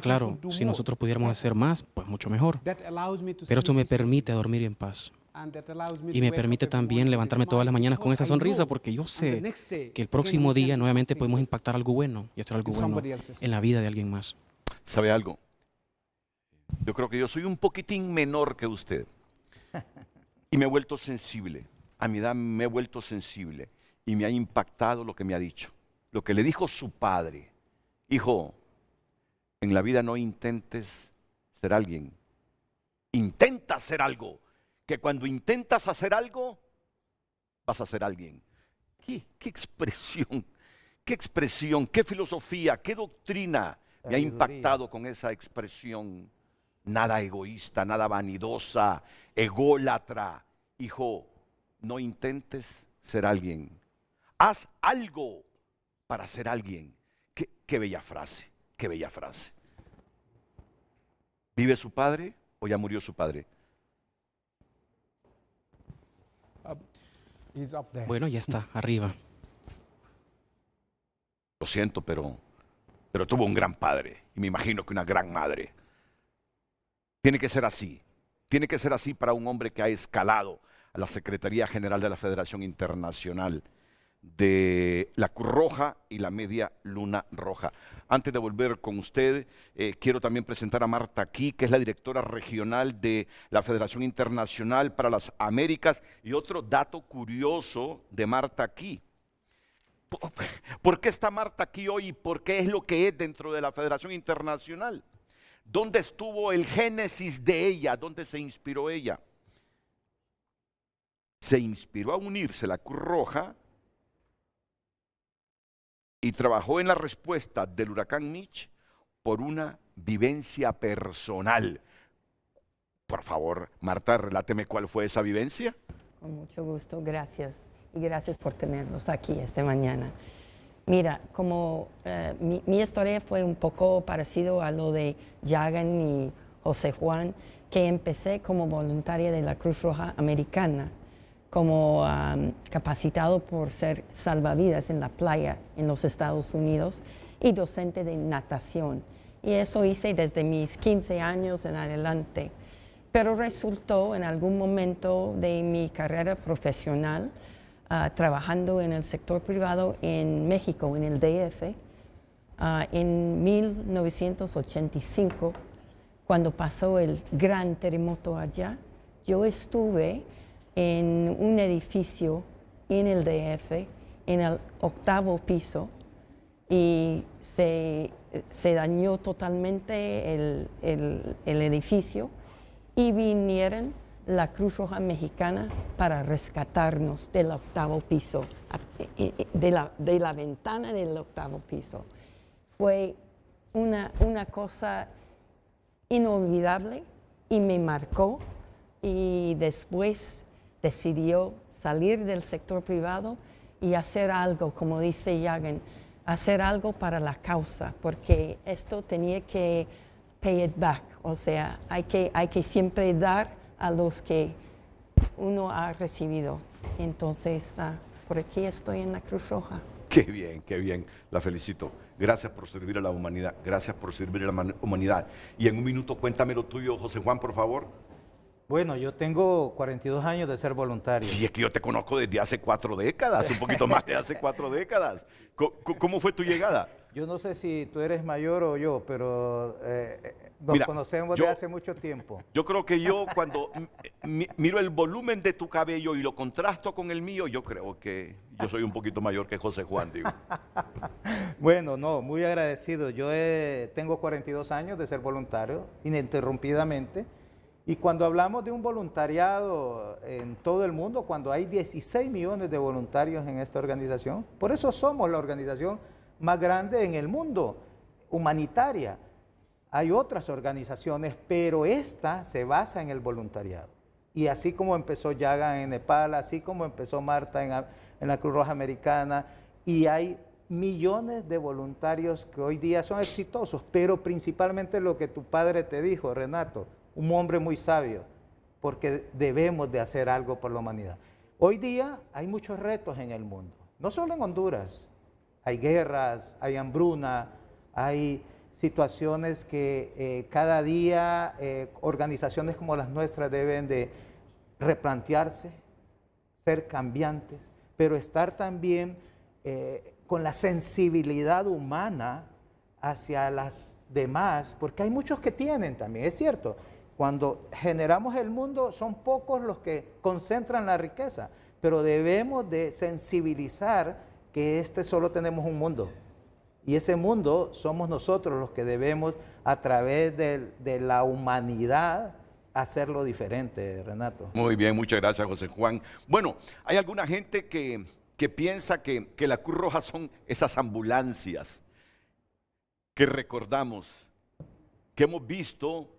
claro, si nosotros pudiéramos hacer más, pues mucho mejor. Pero esto me permite dormir en paz. Y me permite también levantarme todas las mañanas con esa sonrisa, porque yo sé que el próximo día nuevamente podemos impactar algo bueno y hacer algo bueno en la vida de alguien más. ¿Sabe algo? Yo creo que yo soy un poquitín menor que usted y me he vuelto sensible. A mi edad me he vuelto sensible y me ha impactado lo que me ha dicho. Lo que le dijo su padre: hijo, En la vida no intentes ser alguien. Intenta hacer algo. Que cuando intentas hacer algo, vas a ser alguien. ¿Qué expresión? ¿Qué expresión? ¿Qué filosofía? ¿Qué doctrina me ha impactado con esa expresión? Nada egoísta, nada vanidosa, ególatra. Hijo, no intentes ser alguien. Haz algo para ser alguien. Qué bella frase, qué bella frase. ¿Vive su padre o ya murió su padre? Bueno, ya está, arriba. Lo siento, pero tuvo un gran padre y me imagino que una gran madre. Tiene que ser así. Tiene que ser así para un hombre que ha escalado a la Secretaría General de la Federación Internacional de la Cruz Roja y la Media Luna Roja. Antes de volver con usted, quiero también presentar a Marta Aquí, que es la directora regional de la Federación Internacional para las Américas. Y otro dato curioso de Marta Aquí. ¿Por qué está Marta aquí hoy? ¿Por qué es lo que es dentro de la Federación Internacional? ¿Dónde estuvo el génesis de ella? ¿Dónde se inspiró ella? Se inspiró a unirse la Cruz Roja y trabajó en la respuesta del huracán Mitch por una vivencia personal. Por favor, Marta, reláteme cuál fue esa vivencia. Con mucho gusto, gracias. Y gracias por tenernos aquí esta mañana. Mira, como mi historia fue un poco parecido a lo de Yagan y José Juan, que empecé como voluntaria de la Cruz Roja Americana, como capacitado por ser salvavidas en la playa en los Estados Unidos y docente de natación. Y eso hice desde mis 15 años en adelante. Pero resultó en algún momento de mi carrera profesional trabajando en el sector privado en México, en el DF, en 1985, cuando pasó el gran terremoto allá, yo estuve en un edificio en el DF, en el 8º piso, y se dañó totalmente el edificio y vinieron la Cruz Roja Mexicana para rescatarnos del 8º piso, de la ventana del 8º piso. Fue una cosa inolvidable y me marcó, y después decidió salir del sector privado y hacer algo, como dice Yagan, hacer algo para la causa, porque esto tenía que pay it back, o sea, hay que siempre dar a los que uno ha recibido. Entonces, por aquí estoy en la Cruz Roja. Qué bien, la felicito. Gracias por servir a la humanidad, gracias por servir a la humanidad. Y en un minuto cuéntame lo tuyo, José Juan, por favor. Bueno, yo tengo 42 años de ser voluntario. Sí, es que yo te conozco desde hace 4 décadas, un poquito más de hace 4 décadas. ¿Cómo fue tu llegada? Yo no sé si tú eres mayor o yo, pero nos conocemos de hace mucho tiempo. Yo creo que yo cuando miro el volumen de tu cabello y lo contrasto con el mío, yo creo que yo soy un poquito mayor que José Juan, digo. Bueno, no, muy agradecido. Yo tengo 42 años de ser voluntario, ininterrumpidamente. Y cuando hablamos de un voluntariado en todo el mundo, cuando hay 16 millones de voluntarios en esta organización, por eso somos la organización más grande en el mundo, humanitaria. Hay otras organizaciones, pero esta se basa en el voluntariado. Y así como empezó Yagan en Nepal, así como empezó Marta en la Cruz Roja Americana, y hay millones de voluntarios que hoy día son exitosos, pero principalmente lo que tu padre te dijo, Renato, un hombre muy sabio, porque debemos de hacer algo por la humanidad. Hoy día hay muchos retos en el mundo, no solo en Honduras. Hay guerras, hay hambruna, hay situaciones que cada día organizaciones como las nuestras deben de replantearse, ser cambiantes, pero estar también con la sensibilidad humana hacia las demás, porque hay muchos que tienen también, es cierto. Cuando generamos el mundo son pocos los que concentran la riqueza, pero debemos de sensibilizar que solo tenemos un mundo Y ese mundo somos nosotros los que debemos, a través de la humanidad, hacerlo diferente, Renato. Muy bien, muchas gracias, José Juan. Bueno, hay alguna gente que piensa que la Cruz Roja son esas ambulancias que recordamos, que hemos visto.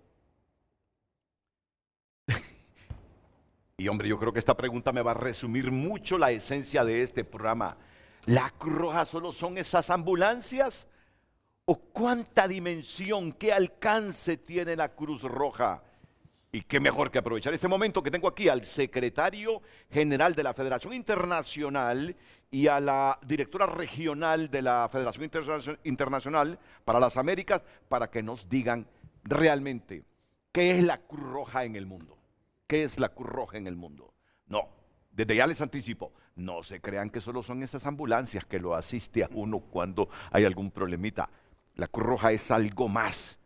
Y hombre, yo creo que esta pregunta me va a resumir mucho la esencia de este programa. ¿La Cruz Roja solo son esas ambulancias? ¿O cuánta dimensión, qué alcance tiene la Cruz Roja? Y qué mejor que aprovechar este momento que tengo aquí al secretario general de la Federación Internacional y a la directora regional de la Federación Internacional para las Américas, para que nos digan realmente qué es la Cruz Roja en el mundo. ¿Qué es la Cruz Roja en el mundo? No, desde ya les anticipo, no se crean que solo son esas ambulancias que lo asiste a uno cuando hay algún problemita. La Cruz Roja es algo más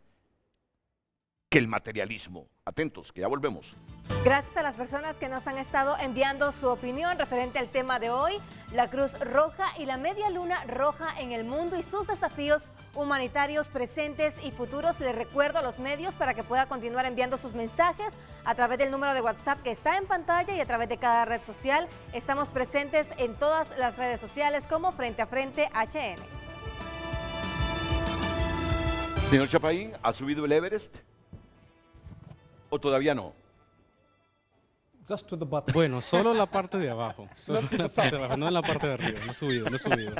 que el materialismo. Atentos, que ya volvemos. Gracias a las personas que nos han estado enviando su opinión referente al tema de hoy, la Cruz Roja y la Media Luna Roja en el mundo y sus desafíos humanitarios presentes y futuros. Les recuerdo a los medios para que pueda continuar enviando sus mensajes a través del número de WhatsApp que está en pantalla y a través de cada red social. Estamos presentes en todas las redes sociales como Frente a Frente HN. Señor Chapaín, ¿ha subido el Everest? ¿O todavía no? Bueno, solo la parte de abajo. Solo la parte de abajo, no en la parte de arriba. No he subido, no he subido.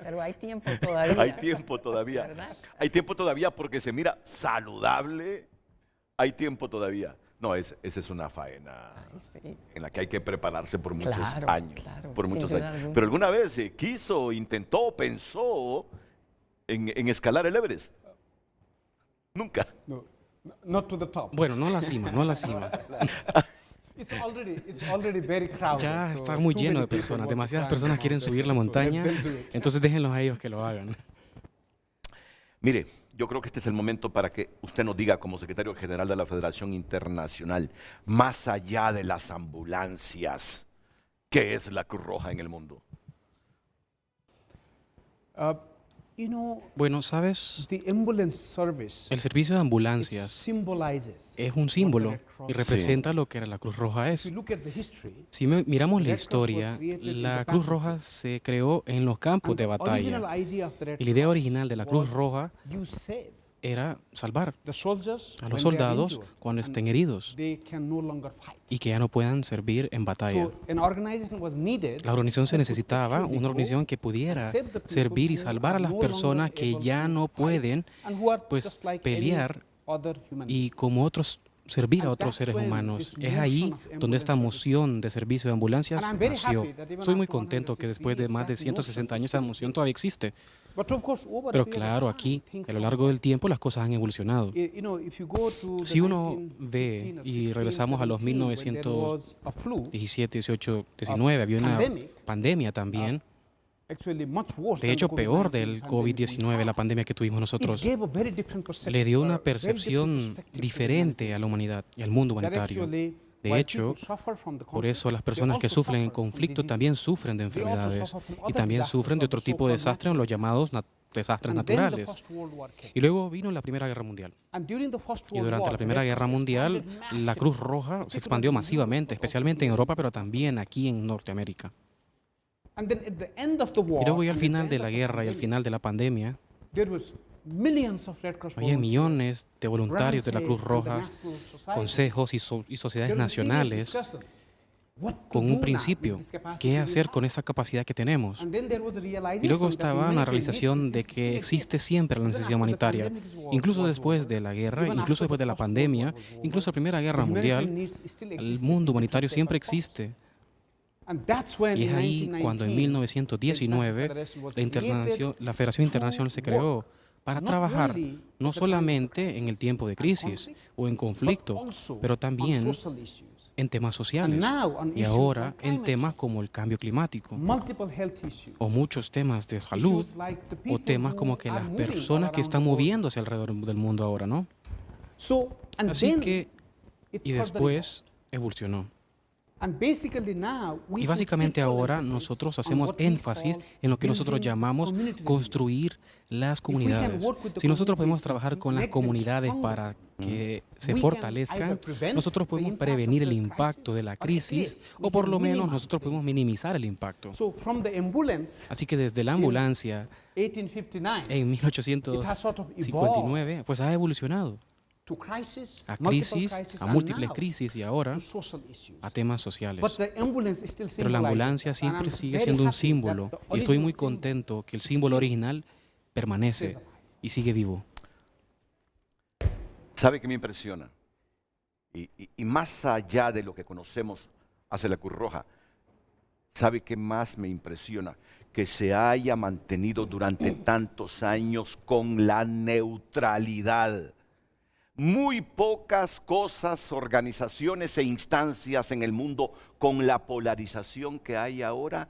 Pero hay tiempo todavía. Hay tiempo todavía. ¿Verdad? Hay tiempo todavía porque se mira saludable. Hay tiempo todavía. No, esa es una faena Sí. en la que hay que prepararse por muchos Claro, años. claro, Por sin muchos duda años. alguna. Pero alguna vez quiso, intentó, pensó en escalar el Everest. Nunca. No, not to the top. Bueno, no a la cima, no a la cima. It's already very crowded. Ya so está muy too lleno many de people personas. want to Demasiadas climb personas the quieren subir la mountain, so montaña. let them do it. Entonces déjenlos a ellos que lo hagan. Mire, yo creo que este es el momento para que usted nos diga, como secretario general de la Federación Internacional, más allá de las ambulancias, ¿qué es la Cruz Roja en el mundo? You know, Bueno, ¿sabes? the ambulance service El servicio de it ambulancias symbolizes es un what the símbolo Red Cross y representa lo que era la Cruz Roja If es. you look at the history, Si miramos la Red Cross was historia, created in la the Cruz battlefield. Roja se creó en los campos and de the original batalla. idea of the Red Y la idea Cross original de la Cruz was Roja you save era salvar the soldiers a los when they are soldados injured cuando and estén heridos they can no longer fight. y que ya no puedan servir en batalla. So an organization was needed La organización se who could necesitaba, actually una go organización que pudiera and save the people servir y who salvar a are las no personas longer que able ya to no fight pueden and who are pues just like pelear any other human y being. como otros servir a And otros that's seres when humanos. this Es ahí notion of donde esta ambulance service- moción de servicio de ambulancias And I'm very nació. happy that even Soy muy after contento que 160 después de years, más de that 160 notion años esa still moción exists. todavía existe. But of course, over Pero the period claro, of time, aquí, things a lo have largo del tiempo, las cosas han evolucionado. You know, if you go to the Si uno 1915 ve or y 16, regresamos a los 17, when there was a flu, 17, 18, 19, había una pandemic, pandemia también. actually much worse De than hecho, the peor COVID-19 del pandemic COVID-19, we la had. pandemia que tuvimos It nosotros. gave a very different perspective, Le dio a una very different percepción perspective to diferente humanity. a la humanidad y al mundo That humanitario. actually, De while hecho, people suffer from the por eso las conflict, they personas que also sufren en suffer from conflicto diseases. también sufren de They also enfermedades suffer from y other también disasters sufren de of otro the tipo de so-called desastres, los llamados desastres And then the naturales. First World War came. Y luego vino la Primera Guerra Mundial. And during the First Y World durante War, la the Primera Red Guerra Cross Mundial, expanded la massively, Cruz Roja se particularly expandió in masivamente, Europe, but also especialmente en in Europa, pero también aquí en Norteamérica. And then at the end of the war, Y luego ya al and at the final end de of la the guerra y al pandemic, final de la pandemia, there was millions of Red Cross había volunteers, millones de voluntarios de la Cruz branches, Roja, international societies. consejos y There sociedades was a serious nacionales discussion. What to con do un now principio, with this capacity qué we hacer have? con esa capacidad que tenemos. And then there was the Y luego realization that estaba la humanitarian realización needs de still que exist. existe siempre la Even necesidad after the humanitaria, pandemic was incluso over, después de la guerra, even incluso after después the de la First World pandemia, War was over, incluso la Primera Guerra the humanitarian Mundial, needs still el exist mundo in humanitario safer siempre cost. existe. And that's when Y es in ahí 1919, cuando en the 1919 Federation was la Federación Internacional se creó para not trabajar only no at the time of solamente en el tiempo de crisis conflict, o en but conflicto, also pero on también social issues. en temas sociales now on y issues ahora like en climate temas change. como el cambio climático Multiple health issues. o muchos temas de salud Issues like the o people temas who como que are las moving personas all que around están the world. moviéndose alrededor del mundo ahora, ¿no? So, and Así then que, it y further después evolucionó. evolved. Y básicamente ahora nosotros hacemos énfasis en lo que nosotros llamamos construir las comunidades. Si nosotros podemos trabajar con las comunidades para que se fortalezcan, nosotros podemos prevenir el impacto de la crisis o por lo menos nosotros podemos minimizar el impacto. Así que desde la ambulancia en 1859 pues ha evolucionado a crisis, a múltiples crisis y ahora a temas sociales. Pero la ambulancia siempre sigue siendo un símbolo y estoy muy contento que el símbolo original permanece y sigue vivo. ¿Sabe qué me impresiona? Y más allá de lo que conocemos hacia la Cruz Roja, ¿sabe qué más me impresiona? Que se haya mantenido durante tantos años con la neutralidad. Muy pocas cosas, organizaciones e instancias en el mundo con la polarización que hay ahora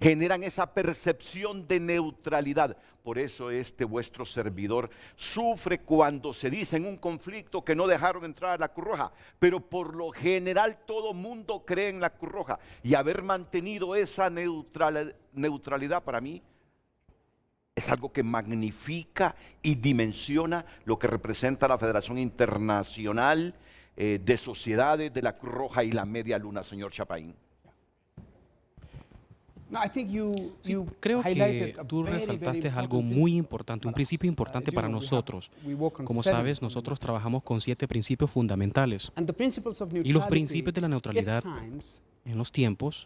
generan esa percepción de neutralidad. Por eso vuestro servidor sufre cuando se dice en un conflicto que no dejaron entrar a la Cruz Roja, pero por lo general todo mundo cree en la Cruz Roja y haber mantenido esa neutralidad para mí es algo que magnifica y dimensiona lo que representa la Federación Internacional de Sociedades de la Cruz Roja y la Media Luna, señor Chapáin. Sí, creo que tú resaltaste algo muy importante, un principio importante para nosotros. Como sabes, nosotros trabajamos con 7 principios fundamentales. Y los principios de la neutralidad en los tiempos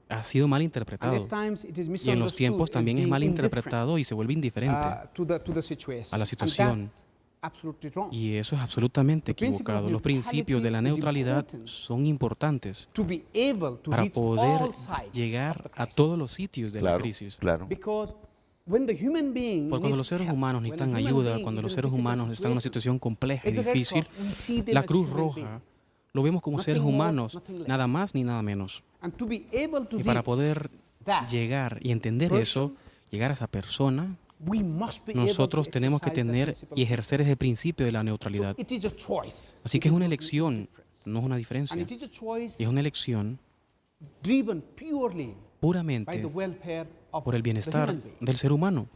ha sido mal interpretado. Y en los tiempos también es mal interpretado y se vuelve indiferente a la situación. Y eso es absolutamente equivocado. Los principios de la neutralidad son importantes para poder llegar a todos los sitios de la crisis. Claro. Porque cuando los seres humanos necesitan ayuda, cuando los seres humanos están en una situación compleja y difícil, la Cruz Roja lo vemos como seres humanos, nada más ni nada menos. Y para poder llegar y entender eso, llegar a esa persona, nosotros tenemos que tener y ejercer ese principio de la neutralidad. Así que es una elección, no es una diferencia. Y es una elección puramente por el bienestar del ser humano.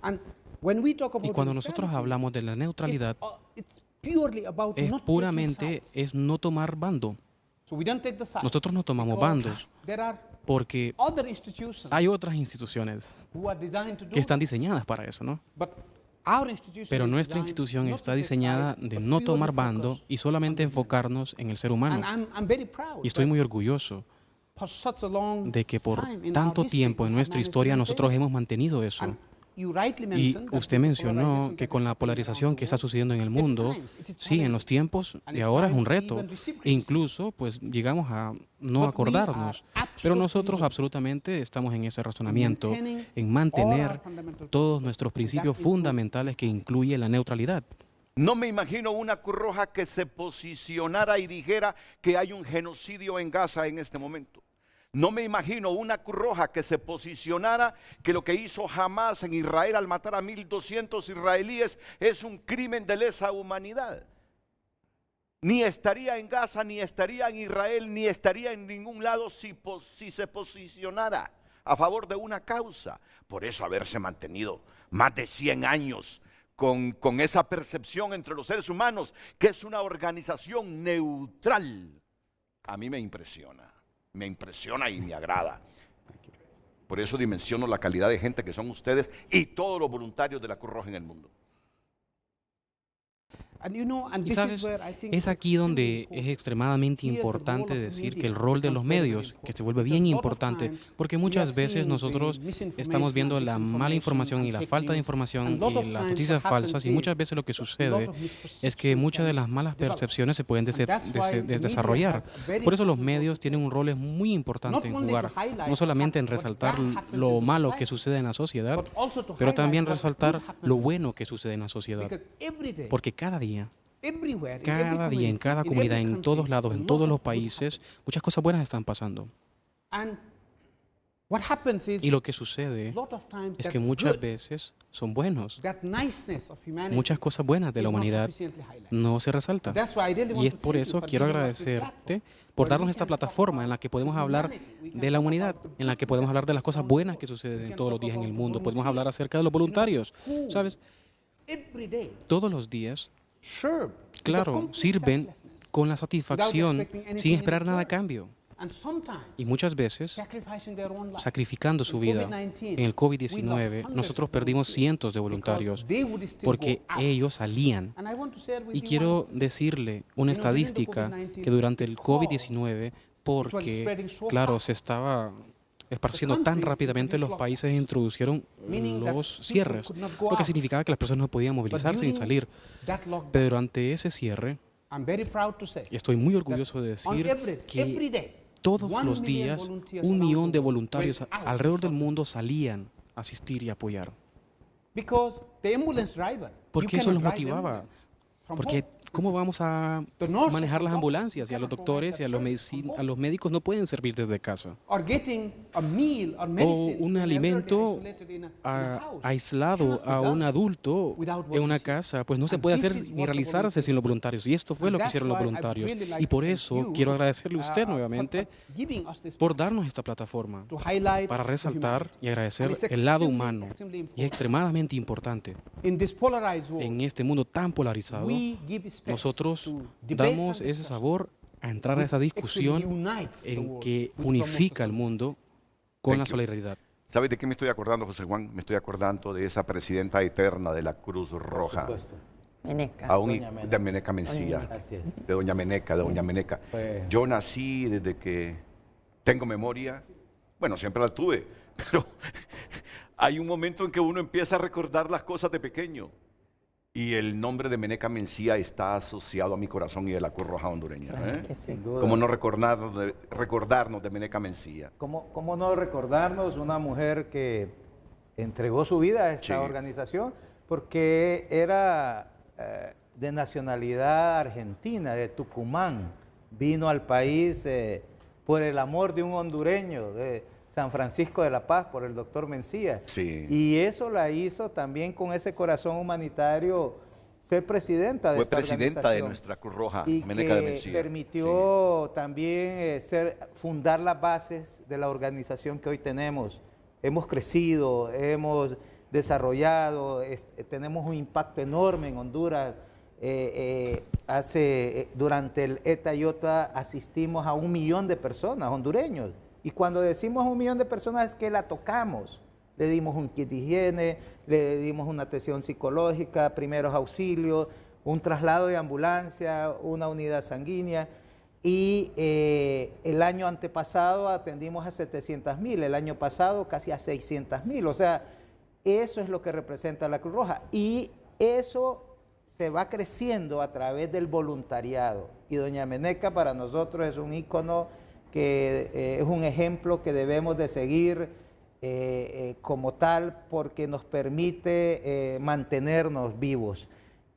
Y cuando nosotros hablamos de la neutralidad, es puramente no tomar bando. Nosotros no tomamos bandos porque hay otras instituciones que están diseñadas para eso, ¿no? Pero nuestra institución está diseñada de no tomar bando y solamente enfocarnos en el ser humano. Y estoy muy orgulloso de que por tanto tiempo en nuestra historia nosotros hemos mantenido eso. Y usted mencionó que con la polarización que está sucediendo en el mundo, sí, en los tiempos de ahora es un reto. E incluso, pues, llegamos a no acordarnos. Pero nosotros absolutamente estamos en ese razonamiento, en mantener todos nuestros principios fundamentales que incluye la neutralidad. No me imagino una Cruz Roja que se posicionara y dijera que hay un genocidio en Gaza en este momento. No me imagino una Cruz Roja que se posicionara que lo que hizo Hamás en Israel al matar a 1.200 israelíes es un crimen de lesa humanidad. Ni estaría en Gaza, ni estaría en Israel, ni estaría en ningún lado si se posicionara a favor de una causa. Por eso haberse mantenido más de 100 años con esa percepción entre los seres humanos que es una organización neutral, a mí me impresiona. Me impresiona y me agrada. Por eso dimensiono la calidad de gente que son ustedes y todos los voluntarios de la Cruz Roja en el mundo. Y sabes, es aquí donde es extremadamente importante decir que el rol de los medios, que se vuelve bien importante, porque muchas veces nosotros estamos viendo la mala información y la falta de información y las noticias falsas, y muchas veces lo que sucede es que muchas de las malas percepciones se pueden desarrollar. Por eso los medios tienen un rol muy importante en jugar, no solamente en resaltar lo malo que sucede en la sociedad, pero también resaltar lo bueno que sucede en la sociedad, porque cada día, en cada comunidad, en todos lados, en todos los países, muchas cosas buenas están pasando. what happens is, Y lo que sucede a lot of times es that que muchas good, veces son buenos. that niceness of humanity Muchas cosas buenas de is la not humanidad sufficiently highlighted. no se resaltan. That's why I really Y want es to por thank you eso for quiero giving us this agradecerte platform, por where darnos we esta can talk plataforma about en la que the podemos hablar humanity, we can de la talk humanidad, about the en la que good, podemos hablar de las we cosas can buenas talk que about- suceden we can todos los talk días en about el the mundo. Podemos hablar volunteers. acerca de los voluntarios, who ¿sabes? every day Todos los días, serve with a claro, complete sirven selflessness, con la satisfacción expecting anything sin in esperar nada a return. cambio. and sometimes Y muchas veces, sacrificing their own life. sacrificando su In vida COVID-19, en el we COVID-19, lost nosotros hundreds of perdimos volunteers cientos de because voluntarios they would still porque go out. ellos salían. And I want to share with Y you quiero one statistic. decirle una You know, during the estadística COVID-19, que durante el because COVID-19, porque, spreading so claro, fast, se estaba esparciendo the tan countries rápidamente, los introduced países introdujeron meaning that los people cierres, could not go lo que out. significaba que las personas no podían But movilizarse ni during salir. that lockdown, Pero durante ese cierre, I'm very proud to say estoy muy orgulloso de on decir every que day, todos 1 los million días volunteers 1 around millón the de world voluntarios went out alrededor to del stop mundo salían a asistir y apoyar. because the ambulance driver, Porque you eso los cannot drive the motivaba. ambulance from Porque home. ¿cómo vamos a The nurses manejar and las doctors, ambulancias? Y you a los cannot doctores y provide a los, that service from a los médicos no pueden servir desde casa. Or getting a meal or O medicine un to an elderly alimento isolated in a house aislado cannot be a un done adulto without en una volunteers. casa, pues no se And puede this hacer is ni what the realizarse volunteers sin los do. voluntarios. Y esto fue And lo que that's hicieron los why I'd voluntarios. really like Y por to thank eso you, quiero agradecerle a usted for nuevamente giving us this por darnos esta plataforma to highlight para the resaltar humanity. y agradecer And it's el lado extremely, humano. extremely Y es important. extremadamente importante In this polarized world, en este mundo tan polarizado. we give space Nosotros to debates damos and ese discussion, sabor a entrar a which esa actually discusión unites the en world, que which unifica al promotes mundo con la Thank you. solidaridad. ¿Sabes de qué me estoy acordando, José Juan? Me estoy acordando de esa presidenta eterna de la Cruz Roja. Meneca. Aún Doña Meneca. de Meneca Mencía. Así es. De Doña Meneca, de Doña Meneca. Pues- Yo nací desde que tengo memoria. Bueno, siempre la tuve, pero hay un momento en que uno empieza a recordar las cosas de pequeño. Y el nombre de Meneca Mencía está asociado a mi corazón y de la Cruz Roja hondureña. Claro ¿eh? que sí. Sin duda. ¿Cómo no recordarnos de Meneca Mencía? ¿Cómo no recordarnos una mujer que entregó su vida a esta Sí. organización? Porque era de nacionalidad argentina, de Tucumán. Vino al país por el amor de un hondureño, de San Francisco de la Paz, por el doctor Mencía. Sí. Y eso la hizo también con ese corazón humanitario ser presidenta de Fue esta presidenta de organización. nuestra Cruz Roja, Y Meneca de que Mencía. permitió también fundar las bases de la organización que hoy tenemos. Hemos crecido, hemos desarrollado, tenemos un impacto enorme en Honduras. Durante el ETA y OTA asistimos a 1 millón de personas, hondureños. Y cuando decimos 1 millón de personas es que la tocamos. Le dimos un kit de higiene, le dimos una atención psicológica, primeros auxilios, un traslado de ambulancia, una unidad sanguínea. Y el año antepasado atendimos a 700,000, el año pasado casi a 600,000. O sea, eso es lo que representa la Cruz Roja. Y eso se va creciendo a través del voluntariado. Y doña Meneca para nosotros es un ícono que es un ejemplo que debemos de seguir como tal porque nos permite mantenernos vivos.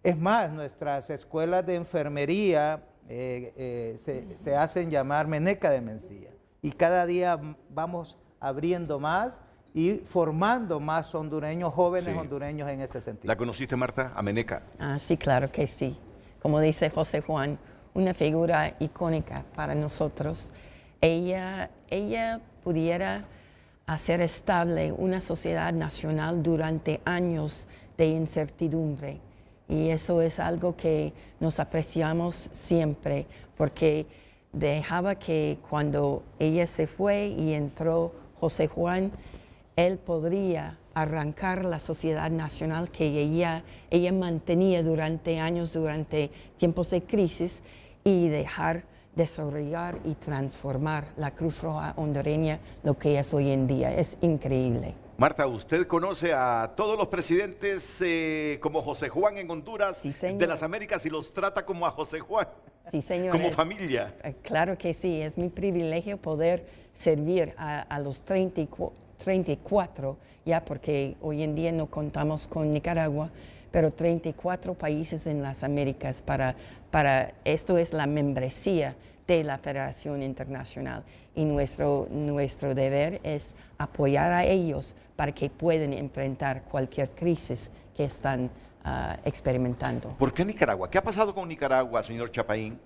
Es más, nuestras escuelas de enfermería se hacen llamar Meneca de Mencía y cada día vamos abriendo más y formando más hondureños, jóvenes Sí. hondureños en este sentido. ¿La conociste, Marta? A Meneca. Ah, sí, claro que sí. Como dice José Juan, una figura icónica para nosotros. Ella pudiera hacer estable una sociedad nacional durante años de incertidumbre. Y eso es algo que nos apreciamos siempre, porque dejaba que cuando ella se fue y entró José Juan, él podría arrancar la sociedad nacional que ella mantenía durante años, durante tiempos de crisis, y dejar desarrollar y transformar la Cruz Roja hondureña lo que es hoy en día. Es increíble. Marta, ¿usted conoce a todos los presidentes como José Juan en Honduras Sí, señor. de las Américas y los trata como a José Juan, Sí, señor. como familia? Claro que sí, es mi privilegio poder servir a los 34, ya porque hoy en día no contamos con Nicaragua, pero 34 países en las Américas esto es la membresía de la Federación Internacional y nuestro deber es apoyar a ellos para que puedan enfrentar cualquier crisis que están experimentando. ¿Por qué Nicaragua? ¿Qué ha pasado con Nicaragua, señor Chapáin?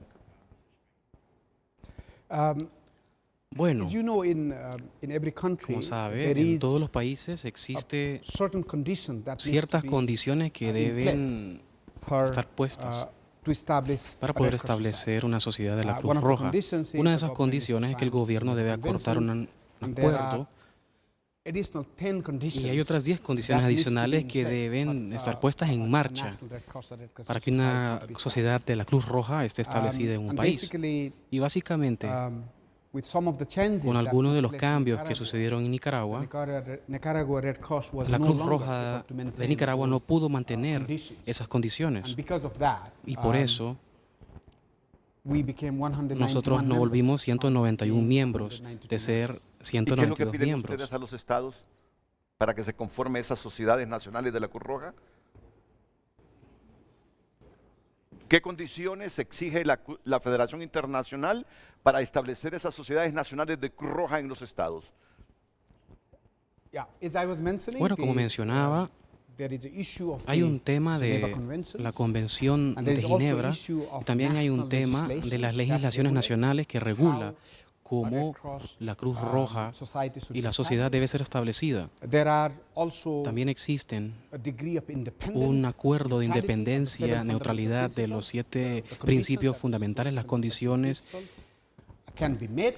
Bueno, Como como sabe, en todos los países existe ciertas condiciones que deben estar puestas para poder establecer una sociedad de la Cruz Roja. Una de esas condiciones es que el gobierno debe acordar un acuerdo y hay otras 10 condiciones adicionales que deben estar puestas en marcha para que una sociedad de la Cruz Roja esté establecida en un país. Y básicamente, con algunos de los cambios que sucedieron en Nicaragua, la Cruz Roja de Nicaragua no pudo mantener esas condiciones. Y por eso nosotros nos volvimos 191 miembros de ser ¿Y qué es lo que 192 piden miembros. ustedes a los estados para que se conforme esas sociedades nacionales de la Cruz Roja? ¿Qué condiciones exige la Federación Internacional para establecer esas sociedades nacionales de Cruz Roja en los estados? Bueno, como mencionaba, hay un tema de la Convención de Ginebra y también hay un tema de las legislaciones nacionales que regula cómo la Cruz Roja y la sociedad debe ser establecida. También existen un acuerdo de independencia, neutralidad de los 7 principios fundamentales, las condiciones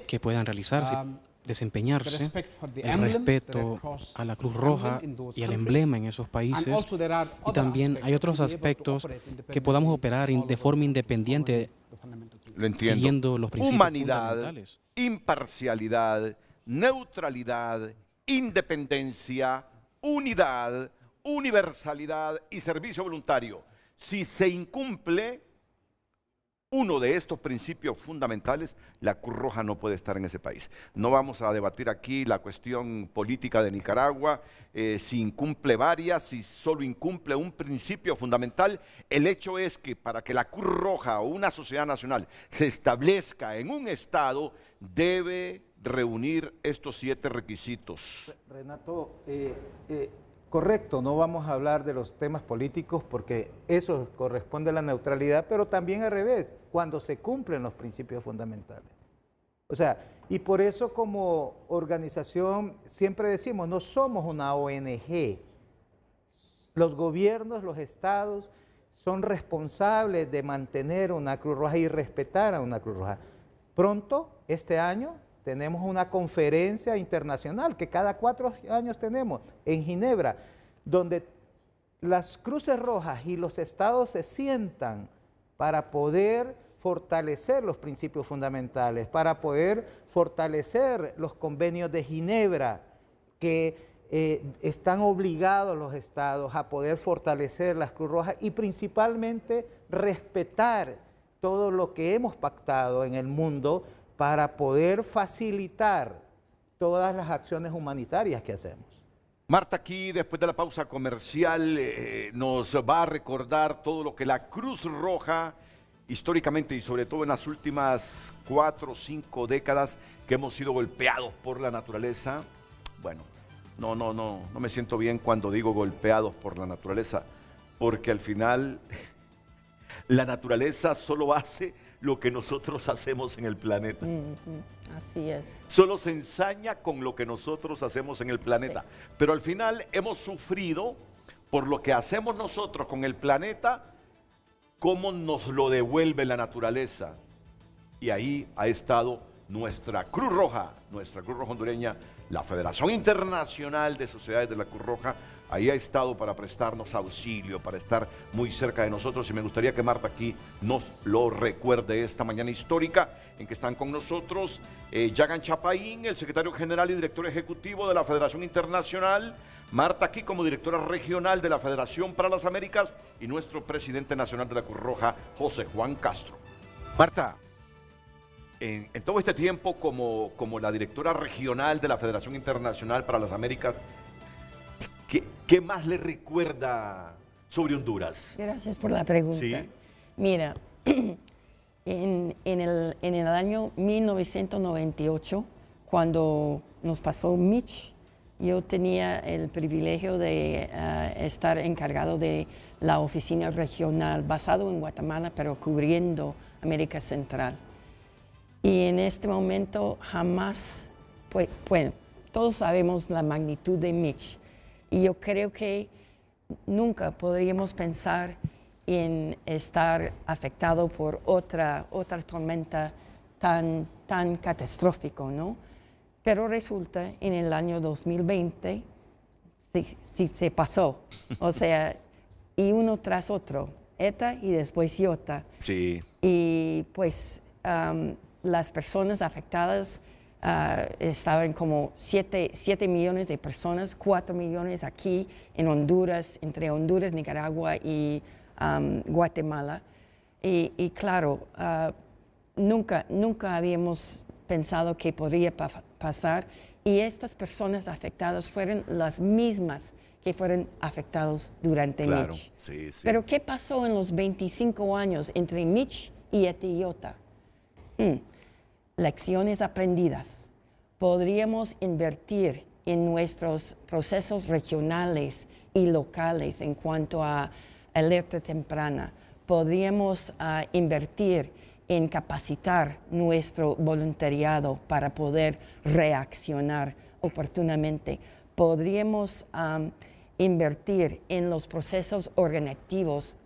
que puedan realizarse, desempeñarse, el respeto a la Cruz Roja y al emblema en esos países. Y también hay otros aspectos que podamos operar de forma independiente, Lo entiendo. siguiendo los principios Humanidad, fundamentales. imparcialidad, neutralidad, independencia, unidad, universalidad y servicio voluntario. Si se incumple uno de estos principios fundamentales, la Cruz Roja no puede estar en ese país. No vamos a debatir aquí la cuestión política de Nicaragua, si incumple varias, si solo incumple un principio fundamental. El hecho es que para que la Cruz Roja o una sociedad nacional se establezca en un estado, debe reunir estos 7 requisitos. Renato, correcto, no vamos a hablar de los temas políticos porque eso corresponde a la neutralidad, pero también al revés, cuando se cumplen los principios fundamentales. O sea, y por eso como organización siempre decimos, no somos una ONG. Los gobiernos, los estados son responsables de mantener una Cruz Roja y respetar a una Cruz Roja. Pronto, este año, tenemos una conferencia internacional que cada 4 años tenemos en Ginebra, donde las Cruces Rojas y los estados se sientan para poder fortalecer los principios fundamentales, para poder fortalecer los convenios de Ginebra, que están obligados los estados a poder fortalecer las Cruz Rojas y principalmente respetar todo lo que hemos pactado en el mundo para poder facilitar todas las acciones humanitarias que hacemos. Marta aquí, después de la pausa comercial, nos va a recordar todo lo que la Cruz Roja, históricamente y sobre todo en las últimas 4 o 5 décadas que hemos sido golpeados por la naturaleza. Bueno, no me siento bien cuando digo golpeados por la naturaleza, porque al final la naturaleza solo hace lo que nosotros hacemos en el planeta. Así es. Solo se ensaña con lo que nosotros hacemos en el planeta. Sí. Pero al final hemos sufrido por lo que hacemos nosotros con el planeta, cómo nos lo devuelve la naturaleza. Y ahí ha estado nuestra Cruz Roja hondureña, la Federación Internacional de Sociedades de la Cruz Roja, ahí ha estado para prestarnos auxilio, para estar muy cerca de nosotros, y me gustaría que Marta aquí nos lo recuerde esta mañana histórica en que están con nosotros Yagan Chapáin, el secretario general y director ejecutivo de la Federación Internacional, Marta aquí como directora regional de la Federación para las Américas y nuestro presidente nacional de la Cruz Roja, José Juan Castro. Marta, en todo este tiempo como la directora regional de la Federación Internacional para las Américas, ¿qué más le recuerda sobre Honduras? Gracias por la pregunta. ¿Sí? Mira, en el año 1998, cuando nos pasó Mitch, yo tenía el privilegio de estar encargado de la oficina regional, basado en Guatemala, pero cubriendo América Central. Y en este momento jamás, pues, bueno, todos sabemos la magnitud de Mitch. Y yo creo que nunca podríamos pensar en estar afectado por otra tormenta tan catastrófico, ¿no? Pero resulta en el año 2020 sí se pasó, o sea, y uno tras otro, ETA y después IOTA. Sí. Y pues las personas afectadas estaban como 7 millones de personas, 4 millones aquí en Honduras, entre Honduras, Nicaragua y Guatemala. Y claro, nunca habíamos pensado que podría pasar, y estas personas afectadas fueron las mismas que fueron afectados durante Mitch. Sí, sí. Pero ¿qué pasó en los 25 años entre Mitch y ETA y IOTA? Lecciones aprendidas. Podríamos invertir en nuestros procesos regionales y locales en cuanto a alerta temprana. Podríamos invertir en capacitar nuestro voluntariado para poder reaccionar oportunamente. Podríamos invertir en los procesos organizativos,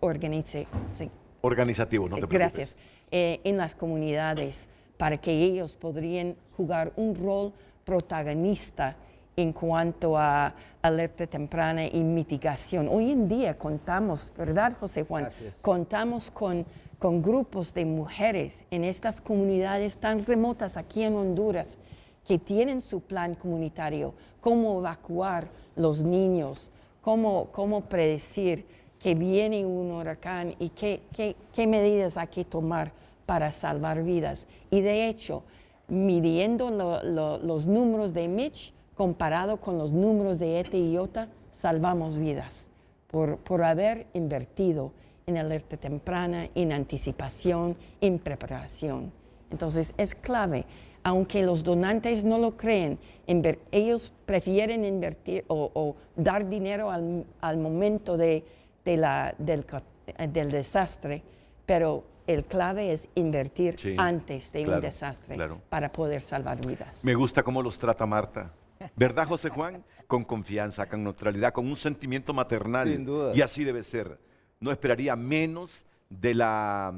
Organizativos, no te preocupes. Gracias, en las comunidades, para que ellos podrían jugar un rol protagonista en cuanto a alerta temprana y mitigación. Hoy en día contamos, ¿verdad, José Juan? Gracias. Contamos con grupos de mujeres en estas comunidades tan remotas aquí en Honduras que tienen su plan comunitario, cómo evacuar los niños, cómo predecir que viene un huracán y qué medidas hay que tomar para salvar vidas. Y de hecho, midiendo los números de Mitch comparado con los números de ETA y IOTA, salvamos vidas por haber invertido en alerta temprana, en anticipación, en preparación. Entonces es clave, aunque los donantes no lo creen, ellos prefieren invertir o dar dinero al momento del desastre, pero el clave es invertir antes de un desastre para poder salvar vidas. Me gusta cómo los trata Marta. ¿Verdad, José Juan? Con confianza, con neutralidad, con un sentimiento maternal. Sin duda. Y así debe ser. No esperaría menos de la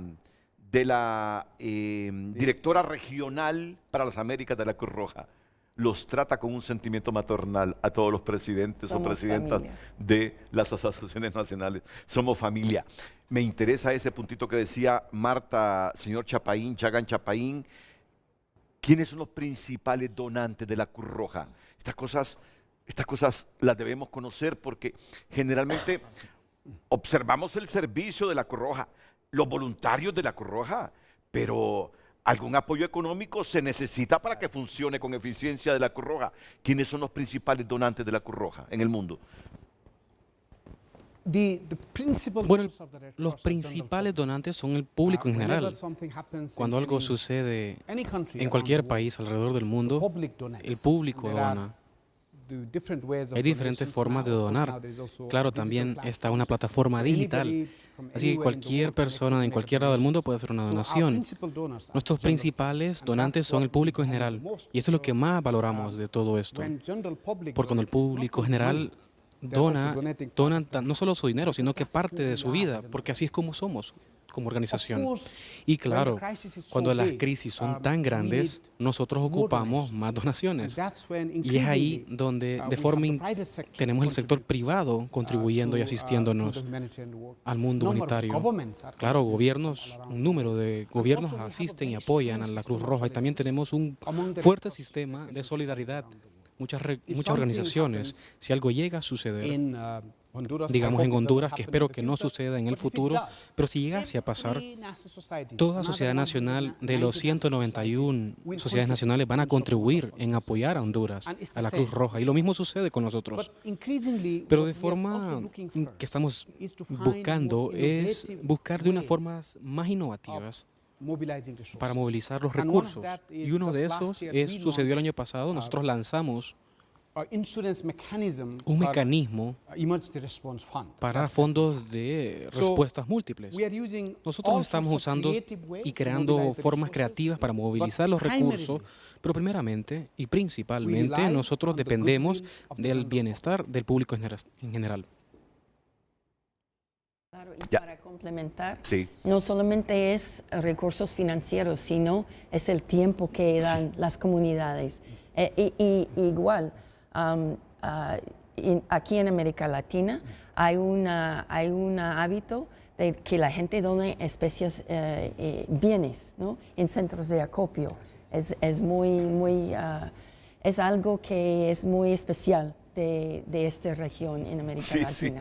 directora regional para las Américas de la Cruz Roja. Los trata con un sentimiento maternal a todos los presidentes o presidentas de las asociaciones nacionales. Somos familia. Me interesa ese puntito que decía Marta, señor Chapaín, Chagan Chapaín. ¿Quiénes son los principales donantes de la Cruz Roja? Estas cosas las debemos conocer porque generalmente observamos el servicio de la Cruz Roja, los voluntarios de la Cruz Roja, pero algún apoyo económico se necesita para que funcione con eficiencia de la Cruz Roja. ¿Quiénes son los principales donantes de la Cruz Roja en el mundo? Bueno, los principales donantes son el público en general. Cuando algo sucede en cualquier país alrededor del mundo, el público dona. Hay diferentes formas de donar. Claro, también está una plataforma digital. Así que cualquier persona en cualquier lado del mundo puede hacer una donación. Nuestros principales donantes son el público en general. Y eso es lo que más valoramos de todo esto. Porque cuando el público general donan no solo su dinero, sino que parte de su vida, porque así es como somos como organización. Y claro, cuando las crisis son tan grandes, nosotros ocupamos más donaciones. Y es ahí donde tenemos el sector privado contribuyendo y asistiéndonos al mundo humanitario. Claro, un número de gobiernos asisten y apoyan a la Cruz Roja, y también tenemos un fuerte sistema de solidaridad. Muchas organizaciones, si algo llega a suceder, digamos en Honduras, que espero que no suceda en el futuro, pero si llegase a pasar, toda sociedad nacional de los 191 sociedades nacionales van a contribuir en apoyar a Honduras, a la Cruz Roja, y lo mismo sucede con nosotros. Pero de forma que estamos buscando es buscar de unas formas más innovativas para movilizar los recursos. Y uno de esos sucedió el año pasado. Nosotros lanzamos un mecanismo para fondos de respuestas múltiples. Nosotros estamos usando y creando formas creativas para movilizar los recursos, pero primeramente y principalmente nosotros dependemos del bienestar del público en general. Claro, y para complementar, no solamente es recursos financieros, sino es el tiempo que dan las comunidades. Igual, aquí en América Latina hay un hábito de que la gente done especies, bienes, ¿no? En centros de acopio. Es algo que es muy especial de esta región en América Latina. Sí.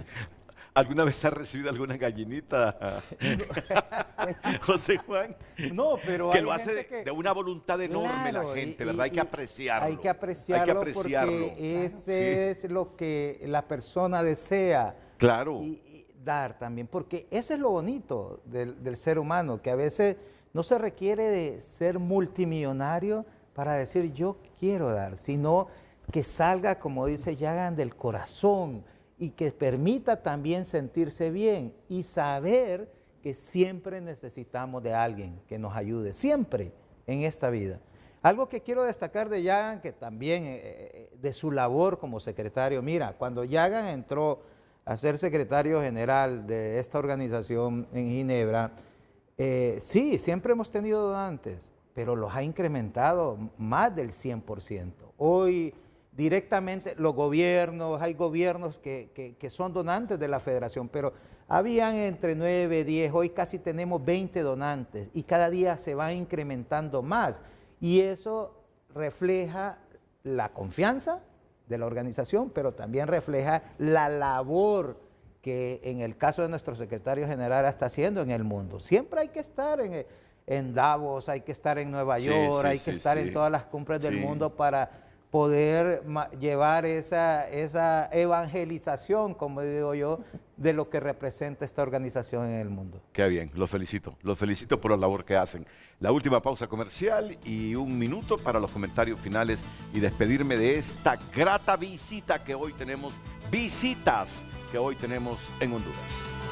¿Alguna vez ha recibido alguna gallinita, Pues, José Juan? No, pero que hay lo hace gente de una voluntad enorme la gente, ¿verdad? Hay que apreciarlo. Hay que apreciarlo porque ese es lo que la persona desea. Claro. Y dar también, porque ese es lo bonito del ser humano, que a veces no se requiere de ser multimillonario para decir yo quiero dar, sino que salga, como dice Yagan, del corazón, y que permita también sentirse bien y saber que siempre necesitamos de alguien que nos ayude, siempre en esta vida. Algo que quiero destacar de Yagan, que también de su labor como secretario, mira, cuando Yagan entró a ser secretario general de esta organización en Ginebra, sí, siempre hemos tenido donantes, pero los ha incrementado más del 100%. Hoy directamente los gobiernos, hay gobiernos que son donantes de la federación, pero habían entre 9, 10, hoy casi tenemos 20 donantes y cada día se va incrementando más. Y eso refleja la confianza de la organización, pero también refleja la labor que en el caso de nuestro secretario general está haciendo en el mundo. Siempre hay que estar en Davos, hay que estar en Nueva York, hay que estar en todas las cumbres del mundo para poder llevar esa evangelización, como digo yo, de lo que representa esta organización en el mundo. Qué bien, los felicito por la labor que hacen. La última pausa comercial y un minuto para los comentarios finales y despedirme de esta grata visita que hoy tenemos, visitas que hoy tenemos en Honduras.